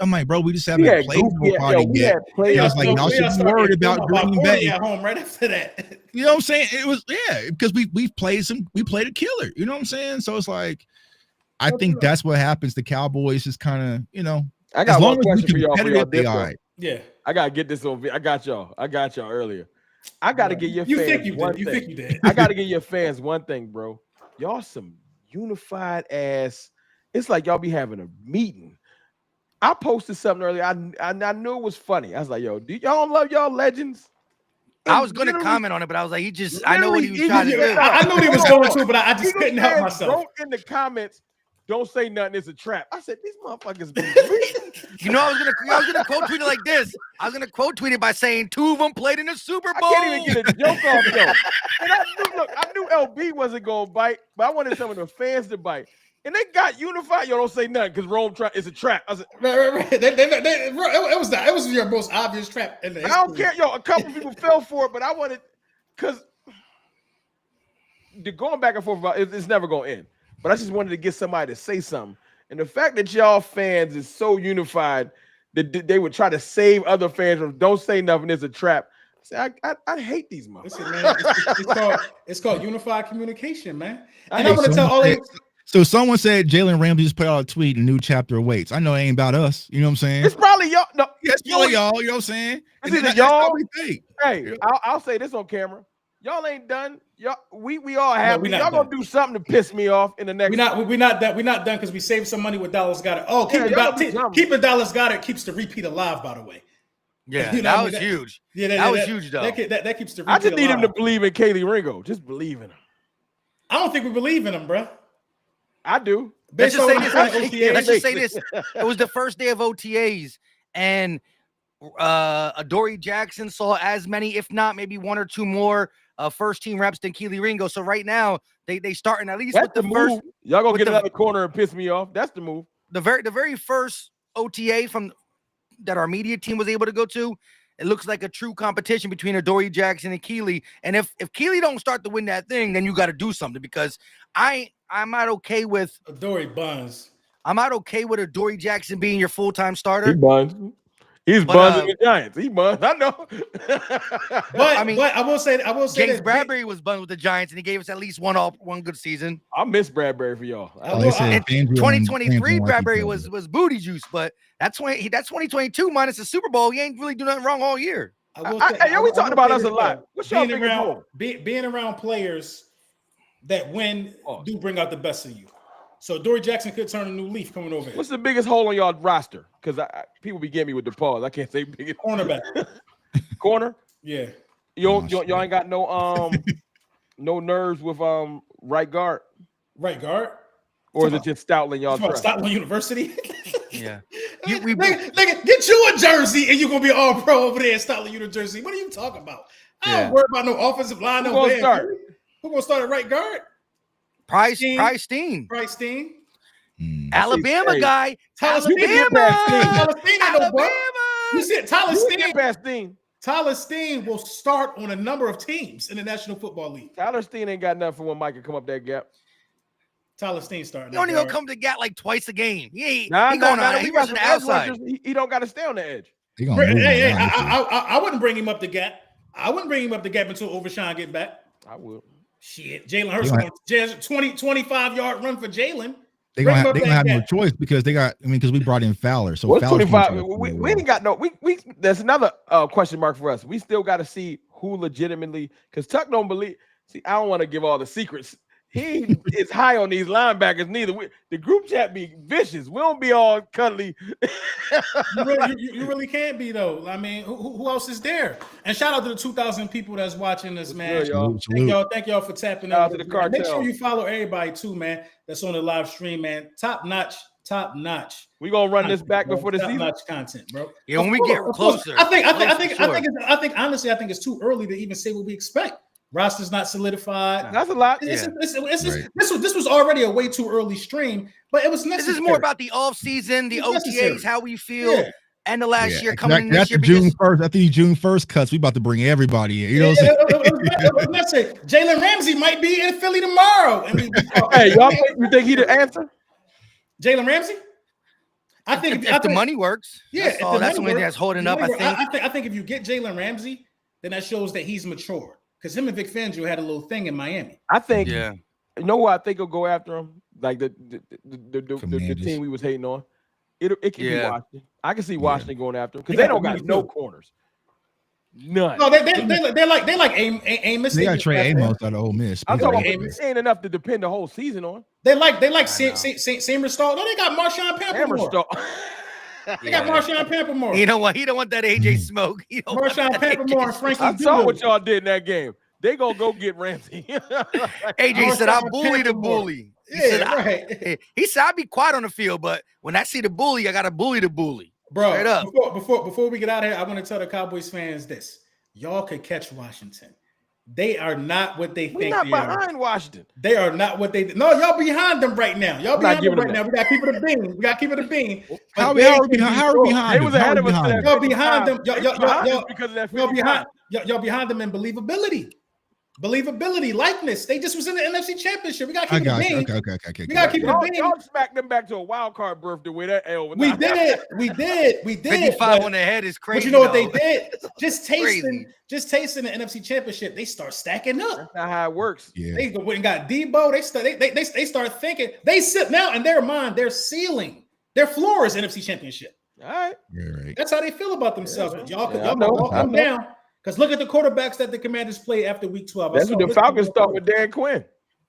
I'm like, bro, we just haven't played nobody yet. I was like, y'all should be worried about Green Bay at home right after that. You know what I'm saying? It was, because we played a killer. You know what I'm saying? So it's like, I think that's what happens. The Cowboys is kind of, you know, I got one question for y'all. Right. Yeah, I gotta get this over. I got y'all earlier. I gotta get your fans. You think you did? I gotta get your fans one thing, bro. Y'all some unified ass. It's like y'all be having a meeting. I posted something earlier. I knew it was funny. I was like, yo, do y'all love y'all legends? I was going to comment on it, but I was like, I know what he was trying to do. I knew he was going to, but I just couldn't help myself. Wrote in the comments, don't say nothing, it's a trap. I said, these motherfuckers. You know, I was gonna quote tweet it like this. I was gonna quote tweet it by saying 2 of them played in the Super Bowl. I can't even get a joke off, though. And I knew LB wasn't gonna bite, but I wanted some of the fans to bite. And they got unified. You don't say nothing because Rome it's a trap. I said, right. It was your most obvious trap in the history. I don't care. A couple people fell for it, but I wanted because the going back and forth about it's never gonna end. But I just wanted to get somebody to say something. And the fact that y'all fans is so unified that they would try to save other fans from don't say nothing is a trap. I hate these motherfuckers. Man, it's called unified communication, man. And I'm gonna tell all of you. So someone said Jalen Ramsey just put out a tweet, a new chapter awaits. I know it ain't about us. You know what I'm saying? It's probably y'all. No, it's probably y'all. You know what I'm saying? It's either y'all. Hey, I'll say this on camera. Y'all ain't done. Y'all, we all happy. Y'all gonna do something to piss me off in the next. We're not done because we saved some money with Dallas Goddard. Oh, keeping Dallas Goddard keeps the repeat alive. By the way. Yeah, that was huge. Yeah, that was huge though. That keeps the repeat I just need alive. him to believe in Kaylee Ringo. Just believe in him. I don't think we believe in him, bro. I do. Let's just say this. It was the first day of OTAs, and Adoree Jackson saw as many, if not maybe one or two more first team reps than Keely Ringo. So right now they starting at least with the first. Y'all gonna get another corner and piss me off. That's the move. The very first OTA from that our media team was able to go to. It looks like a true competition between Adoree Jackson and Keely. And if Keely don't start to win that thing, then you got to do something because I'm not okay with Adoree buns. I'm not okay with Adoree Jackson being your full-time starter. He buns. He's buzzing the Giants. He buns. I know. but I will say James Bradbury was bunned with the Giants, and he gave us at least one good season. I miss Bradbury for y'all. 2023, Bradbury was booty juice, but that's 2022 minus the Super Bowl. He ain't really doing nothing wrong all year. We talking about us a lot. What's y'all being around players that win do bring out the best of you. So Adoree Jackson could turn a new leaf coming over here. What's the biggest hole on y'all roster? Because people be getting me with the pause. I can't say biggest. Cornerback. Corner? Yeah. Y'all ain't got no no nerves with right guard. Right guard? Or is it just Stoutland y'all trust? Stoutland University? Yeah. Nigga, get you a jersey and you're gonna be all pro over there at Stoutland University. What are you talking about? I don't worry about no offensive line. Who gonna start? Who gonna start at right guard? Price Steen. Alabama guy. Alabama. You said Tyler Steen. Tyler Steen will start on a number of teams in the National Football League. Tyler Steen ain't got nothing for when Mike can come up that gap. Tyler Steen starting. He only gonna come to the gap like twice a game. He going on. He runs the outside. He don't got to stay on the edge. I wouldn't bring him up the gap. I wouldn't bring him up the gap until Overshawn get back. I would. Shit, Jalen Hurts 25-yard run for Jalen. They're gonna have no choice because because we brought in Fowler. So Fowler's 25. We ain't got no. We there's another question mark for us. We still got to see who legitimately, because Tuck don't believe. See, I don't want to give all the secrets. He is high on these linebackers. Neither the group chat be vicious. We don't be all cuddly. you really can't be though. I mean, who else is there? And shout out to the 2,000 people that's watching this, man. Thank y'all for tapping out to the cartel. Make sure you follow everybody too, man. That's on the live stream, man. Top notch. We gonna run this back before the season. Top notch content, bro. Yeah, when we get closer. I think honestly, I think it's too early to even say what we expect. Roster's not solidified. That's a lot. This was already a way too early stream, but it was necessary. This is more about the offseason, the OTAs, how we feel, and the last year coming in this year. June 1st. After the June 1st cuts, we about to bring everybody in. You know what I'm saying? Jalen Ramsey might be in Philly tomorrow. Hey, y'all you think he the answer? Jalen Ramsey? I think if the money works. Yeah, that's the only thing that's holding up. I think if you get Jalen Ramsey, then that shows that he's matured. Because him and Vic Fangio had a little thing in Miami. I think, you know who I think will go after him? Like the team we was hating on. It can be Washington. I can see Washington going after him because they don't got no corners. None. No, they're like Amos. They got Trey Amos out of Ole Miss. I'm talking about Amos. Ain't enough to depend the whole season on. They like Seymour Stall. No, they got Marshawn Pamplemore. They got Marshawn Pamplemore. You know what? He don't want that AJ smoke. Marshawn Pamplemore and Frankie. I saw what y'all did in that game. They gonna go get Ramsey. AJ said, "I'll bully the bully." He said, "I'll be quiet on the field, but when I see the bully, I gotta bully the bully." Bro, before we get out of here, I want to tell the Cowboys fans this: y'all could catch Washington They are not what they think not they are. behind Washington. They are not what they. No, y'all behind them right now. Y'all behind them right now. We got to keep it a bean. We got to keep it a bean. How are we behind? How are we behind? They was ahead of us. Y'all behind them. Y'all because of that. Y'all behind them in believability. Believability, likeness. They just was in the NFC Championship. We got to keep it a bean. Okay. We got to keep it a bean. Y'all smacked them back to a wild card berth to win that L. We did. 55 on their head is crazy. But you know what they did? Just tasting the NFC Championship. They start stacking up. That's not how it works. Yeah. They went and got Debo. They start thinking. They sit now in their mind. Their ceiling, their floor is NFC Championship. All right. Yeah, right. That's how they feel about themselves. But y'all walk them down. Because look at the quarterbacks that the Commanders played after week 12. That's what the Falcons thought with Dan Quinn.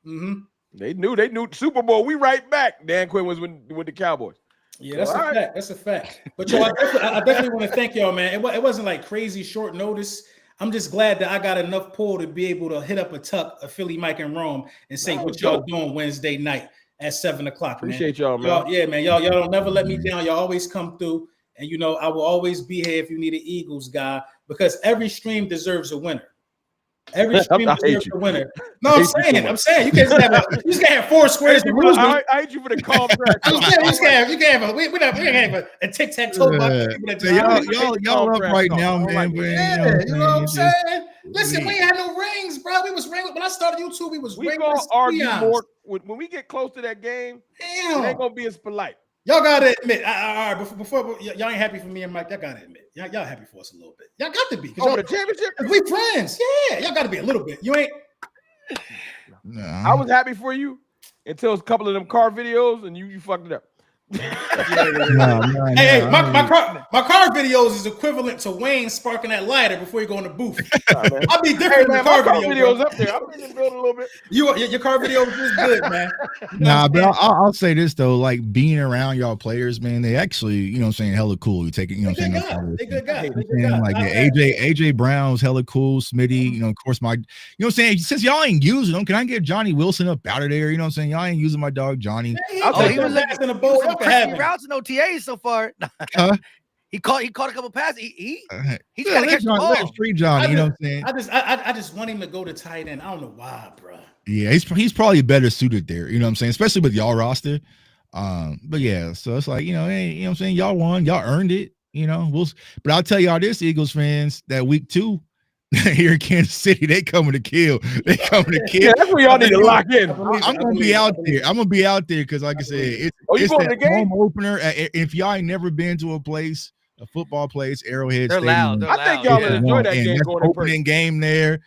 Mm-hmm. They knew Super Bowl. We right back. Dan Quinn was with the Cowboys. Yeah, that's a fact. That's a fact. But I definitely want to thank y'all, man. It wasn't like crazy short notice. I'm just glad that I got enough pull to be able to hit up a Philly Mike and Rome and say what y'all doing Wednesday night at 7:00. Appreciate y'all, man. Y'all don't never let me down. Y'all always come through. And I will always be here if you need an Eagles guy, because every stream deserves a winner. Every stream deserves a winner. No, I'm saying you can't have 4 squares to lose. I hate you for the call. You can't have a tic-tac-toe. Y'all up right now, man. You know what I'm saying? Listen, we ain't had no rings, bro. We was ring when I started YouTube. We gonna argue more when we get close to that game. Damn, it ain't gonna be as polite. Y'all gotta admit, all right, before y'all ain't happy for me and Mike. Y'all gotta admit, y'all happy for us a little bit. Y'all got to be. Over the championship, we friends. Yeah, y'all gotta be a little bit. You ain't. No. I was happy for you until a couple of them car videos, and you fucked it up. Hey, my car videos is equivalent to Wayne sparking that lighter before you go in the booth. I'll be different than car videos up there. I'm in the building a little bit. Your car videos is good, man. But I'll say this though, like being around y'all players, man, they actually, you know what I'm saying, hella cool. You take it, you know what I'm saying? They good guys. Like AJ Brown's hella cool, Smitty, of course you know what I'm saying? Since y'all ain't using them, can I get Johnny Wilson up out of there? You know what I'm saying? Y'all ain't using my dog Johnny. He was last in the bowl. Routes and OTAs so far. He caught a couple passes. He's got to catch the ball. Free Johnny, you know what I'm saying? I just want him to go to tight end. I don't know why, bro. Yeah, he's probably better suited there. You know what I'm saying? Especially with y'all roster. But yeah, so it's like, hey, you know what I'm saying? Y'all won, y'all earned it. But I'll tell y'all this, Eagles fans, that week 2 here in Kansas City, they coming to kill. They coming to kill. Yeah, that's where y'all need to lock in. I'm gonna be out there. I'm gonna be out there because, like I said, it's that home opener. If y'all ain't never been to a football place, Arrowhead They're Stadium. loud. I think y'all will enjoy that game. Going opening game there,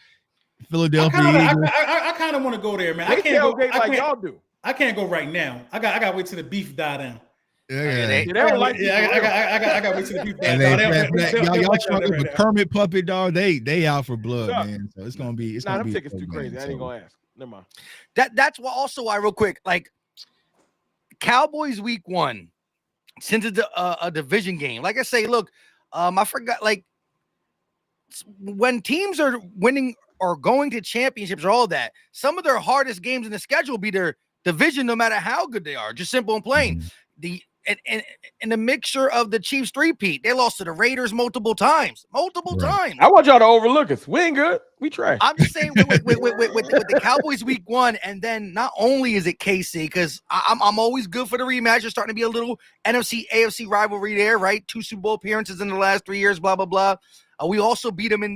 Philadelphia. I kind of want to go there, man. I can't go like y'all do. I can't go right now. I got to wait till the beef die down. I got to wait till the beef die down. Y'all struggling with Kermit Puppet, dog. They out for blood, man. So it's gonna be. Them tickets too crazy. I ain't gonna ask. Never mind. That's why real quick, like Cowboys week 1, since it's a division game. Like I say, look, I forgot. Like when teams are winning or going to championships or all that, some of their hardest games in the schedule will be their division, no matter how good they are. Just simple and plain. And the mixture of the Chiefs three-peat, they lost to the Raiders multiple times. I want y'all to overlook us. We ain't good. We try. I'm just saying with the Cowboys week 1, and then not only is it KC, because I'm always good for the rematch. There's starting to be a little NFC AFC rivalry there, right? 2 Super Bowl appearances in the last 3 years, blah blah blah. We also beat them in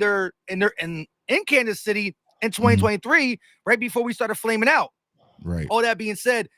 Kansas City in 2023, right before we started flaming out. Right. All that being said,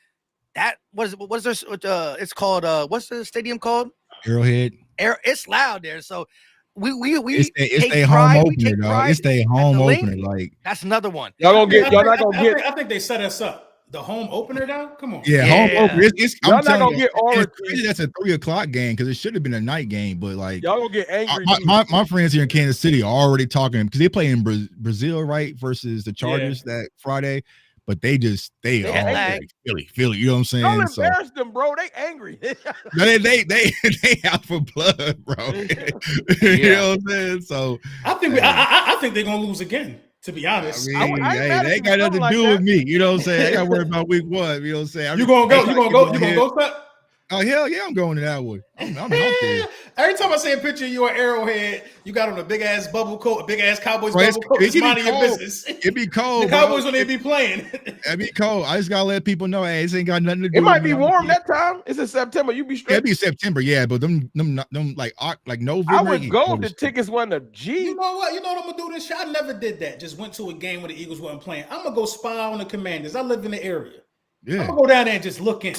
it's called what's the stadium called? Arrowhead. It's loud there, so we it's their home opener, dog. It's their home opener. Like that's another one. Y'all not gonna get. I think they set us up. The home opener down? Come on. Yeah, home opener. Y'all not gonna get orange. That's a 3:00 game because it should have been a night game. But like y'all gonna get angry. My friends here in Kansas City are already talking because they play in Brazil, right? Versus the Chargers that Friday. But they are like Philly. You know what I'm saying? Don't embarrass them, bro. They angry. they out for blood, bro. You know what I'm saying? So I think they're gonna lose again. To be honest, they ain't got nothing to do with me. You know what I'm saying? I got to worry about week 1. You know what I'm saying? You gonna go? You gonna go? Cut? Oh hell yeah, I'm going to that one. I'm out there. Every time I see a picture of you at Arrowhead, you got on a big ass bubble coat, a big ass Cowboys Bro, bubble coat. It's minding your business. It'd be cold. The Cowboys bro. when they be playing. It'd be cold. I just gotta let people know, hey, this ain't got nothing to do. It might with be warm that time. It's in September. You be straight. It'd be September, yeah, but them like November. I would go if the tickets wasn't a G. You know what? You know what I'm gonna do this year? I never did that. Just went to a game where the Eagles wasn't playing. I'm gonna go spy on the Commanders. I live in the area. Yeah. I'm gonna go down there and just look in.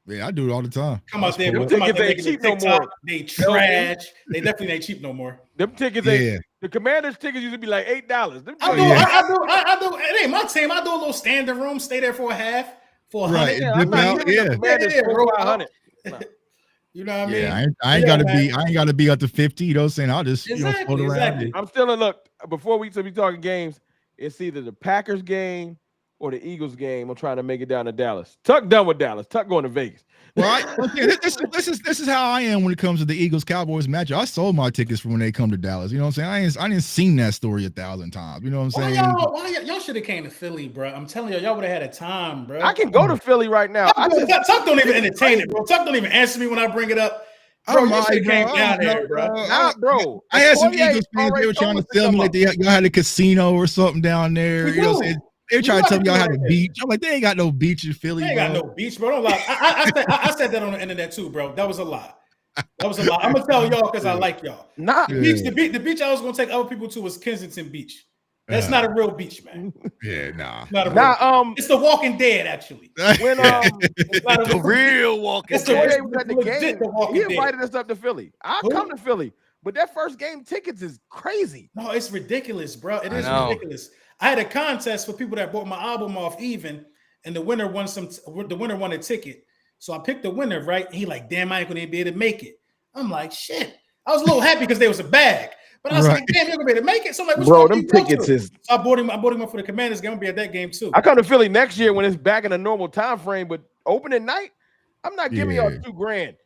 Yeah, I do it all the time. Come out there. Them tickets ain't cheap no more. They trash. They definitely ain't cheap no more. Them tickets ain't. The Commanders tickets used to be like $8. I do. It ain't my team. I do a little standing room. Stay there for a half. For right. $100. You know what I mean? Yeah, I ain't gotta be up to 50. You know what I'm saying? I'll just float around. I'm still look before we be talking games. It's either the Packers game or the Eagles game. I'm trying to make it down to Dallas. Tuck done with Dallas. Tuck going to Vegas. Well, this is how I am when it comes to the Eagles Cowboys match. I sold my tickets for when they come to Dallas. You know what I'm saying? I didn't seen that story 1,000 times. You know what I'm saying? Y'all should have came to Philly, bro. I'm telling y'all would have had a time, bro. I can go to Philly right now. Tuck don't even entertain it, bro. Tuck don't even answer me when I bring it up. Bro, you should have came down there, bro. Bro. I had some Eagles fans. They were trying to tell me that y'all had a casino or something down there. You know what I'm saying? They're trying to tell me y'all had a beach. I'm like, they ain't got no beach in Philly. They ain't got no beach, bro. Don't lie. I said that on the internet too, bro. That was a lie. I'm gonna tell y'all because I like y'all. The beach I was gonna take other people to was Kensington Beach. That's not a real beach, man. Yeah, nah. Not a real it's the Walking Dead, actually. When it's the real Walking Dead. Was at the game. He invited us up to Philly. I'll come to Philly, but that first game tickets is crazy. No, it's ridiculous, bro. It is ridiculous. I had a contest for people that bought my album off even, and the winner won a ticket. So I picked the winner, right? And he like, damn, I ain't gonna be able to make it. I'm like, shit. I was a little happy because there was a bag, but I was like, damn, you're gonna be able to make it. So I'm like, bro, them tickets is. So I bought him up for the Commanders game. I'm gonna be at that game too. I come to Philly next year when it's back in a normal time frame, but opening night, I'm not giving y'all $2,000.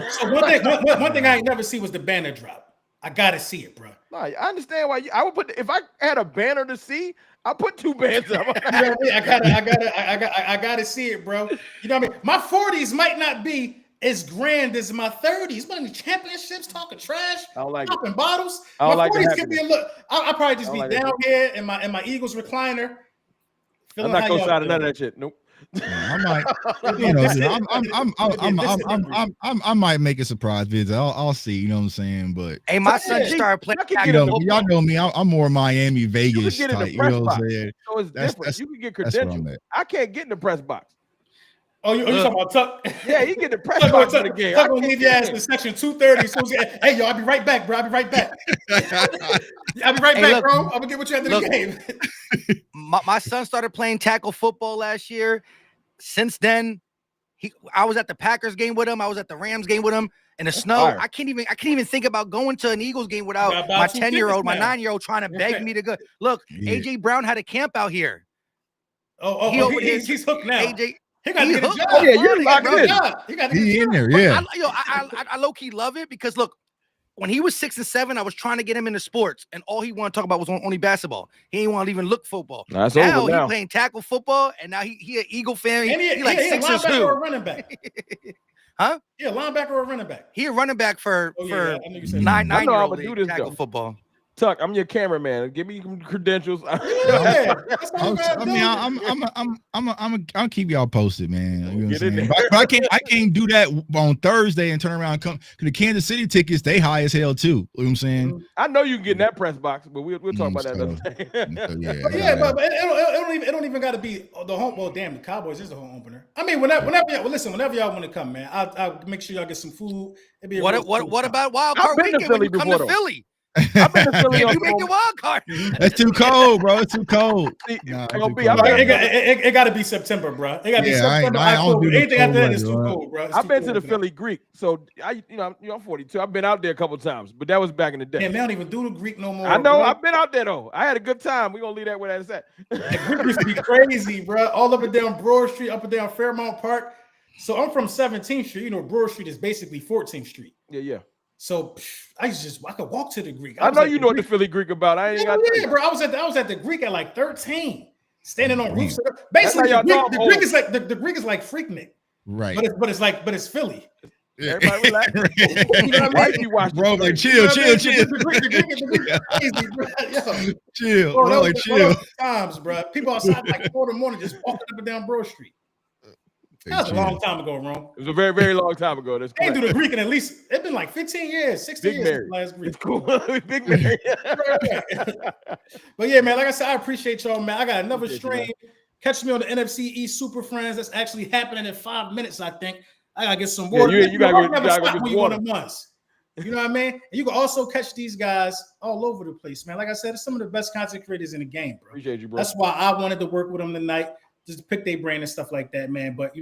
So one thing I ain't never see was the banner drop. I gotta see it, bro. No, I understand why I would put. If I had a banner to see, I put 2 bands up. You know what I mean? I gotta see it, bro. You know what I mean? My 40s might not be as grand as my 30s. But in the championships, talking trash, popping bottles. My 40s could be a look. I'll probably just be down here in my Eagles recliner. I'm not gonna side of none of that shit. Nope. I might, I might make a surprise visit. I'll see. You know what I'm saying? But hey, my son started playing. Y'all know me. I'm more Miami, Vegas type. You know what I'm saying? So it's different. You can get credentials. I can't get in the press box. Oh, you talking about Tuck? Yeah, he get the press box in the game. Tuck gonna leave your ass in section 230. So hey, yo, I'll be right back, bro. I'll be right back. Bro. I'm gonna get what you after the game. My son started playing tackle football last year. Since then, I was at the Packers game with him. I was at the Rams game with him. In the snow, I can't even think about going to an Eagles game without my 10-year-old, my 9-year-old trying to beg me to go. Look, AJ Brown had a camp out here. He's hooked now. AJ, he got to get a job. Oh, yeah, you're locked in. He got to get in there, yeah. I low-key love it because, look, when he was 6 and 7, I was trying to get him into sports, and all he wanted to talk about was only basketball. He didn't want to even look football. Now he's playing tackle football, and now he an Eagle fan. He like 6 and 2. Or a running back. Huh? Yeah, linebacker or a running back. He a running back for 9-year-old tackle football. Tuck, I'm your cameraman. Give me some credentials. I'll keep y'all posted, man. You know what I'm saying? But I can't do that on Thursday and turn around and come. The Kansas City tickets, they high as hell too. You know what I'm saying? I know you can get in that press box, but we'll talk about that another day. But it don't even got to be the home. Well, damn, the Cowboys is the home opener. I mean, whenever y'all want to come, man, I'll make sure y'all get some food. What about wild card weekend when you come to Philly? I've been to Philly. You make the wild card. That's too cold, bro. It's too cold. It got to be September, bro. It got to be September. Anything after that is too cold, bro. I've been to the Philly Greek, so I'm 42. I've been out there a couple times, but that was back in the day. Man, they don't even do the Greek no more. I know. Bro. I've been out there though. I had a good time. We're gonna leave that where that's at. The Greek used to be crazy, bro. All up and down Broad Street, up and down Fairmount Park. So I'm from 17th Street. You know, Broad Street is basically 14th Street. Yeah. So I could walk to the Greek. I know you know what the Philly Greek about. I ain't got bro. I was at the Greek at like 13, standing on roofs. Basically, the Greek is like Freaknik. Right. But it's Philly. Everybody relax. You know what I mean? Bro, like chill. Chill. Bro, like chill. Times, bro. People outside like 4 in the morning just walking up and down Broad Street. That was a long time ago, Rome. It was a very, very long time ago. That's they do the Greek in at least it's been like 15 years, 16 Big years Mary. since the last Greek. It's cool. Big Mary. But yeah, man, like I said, I appreciate y'all, man. I got another stream. You, Catch me on the NFC East Super Friends. That's actually happening in 5 minutes, I think. I gotta get some water. You gotta go get water. You know what I mean? And you can also catch these guys all over the place, man. Like I said, it's some of the best content creators in the game, bro. Appreciate you, bro. That's why I wanted to work with them tonight, just to pick their brain and stuff like that, man. But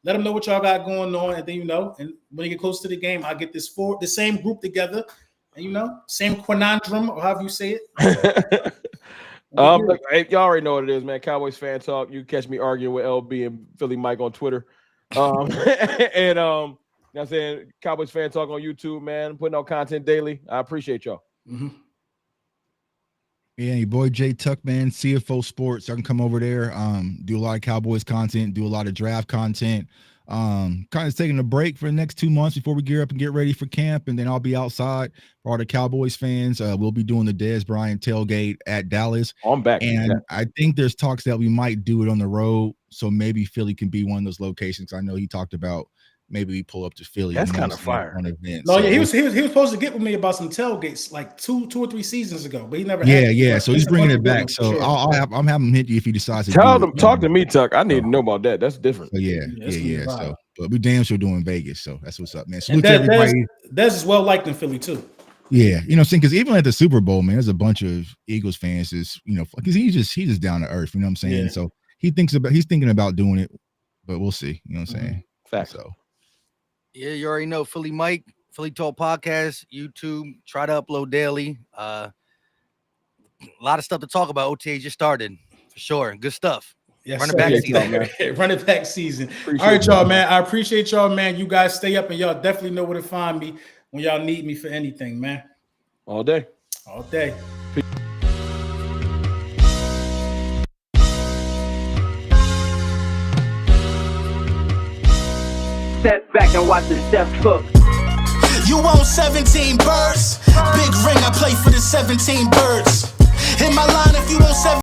let them know what y'all got going on, and then and when you get close to the game, I'll get the same group together, and same conundrum, or however you say it. Look, hey, y'all already know what it is, man. Cowboys fan talk. You catch me arguing with LB and Philly Mike on Twitter. And you know what I'm saying, Cowboys fan talk on YouTube, man. Putting out content daily. I appreciate y'all. Mm-hmm. Yeah, your boy Jay Tuck, man, CFO Sports. I can come over there, do a lot of Cowboys content, do a lot of draft content. Kind of taking a break for the next 2 months before we gear up and get ready for camp, and then I'll be outside for all the Cowboys fans. We'll be doing the Dez Bryant tailgate at Dallas. I'm back, and I think there's talks that we might do it on the road, so maybe Philly can be one of those locations. I know he talked about maybe we pull up to Philly. That's kind of fire. On events. No, yeah, he was supposed to get with me about some tailgates like two or three seasons ago, but he never. Yeah. So he's bringing it back. So sure. I'm having him hit you if he decides to. Talk to me, Tuck. I need to know about that. That's different. So yeah. So, but we damn sure doing Vegas. So that's what's up, man. So Dez is well liked in Philly too. Yeah, because even at the Super Bowl, man, there's a bunch of Eagles fans. Because he's just down to earth. You know what I'm saying? Yeah. So he's thinking about doing it, but we'll see. You know what I'm saying? Facts. So. Yeah, you already know Philly Mike, Philly Talk Podcast, YouTube. Try to upload daily. A lot of stuff to talk about. OTA just started for sure. Good stuff. Yes, running back season, man. Running back season. All right, y'all, man. I appreciate y'all, man. You guys stay up, and y'all definitely know where to find me when y'all need me for anything, man. All day. All day. Step back and watch the chef cook. You own 17 birds. Big ring, I play for the 17 birds. In my line, if you own 17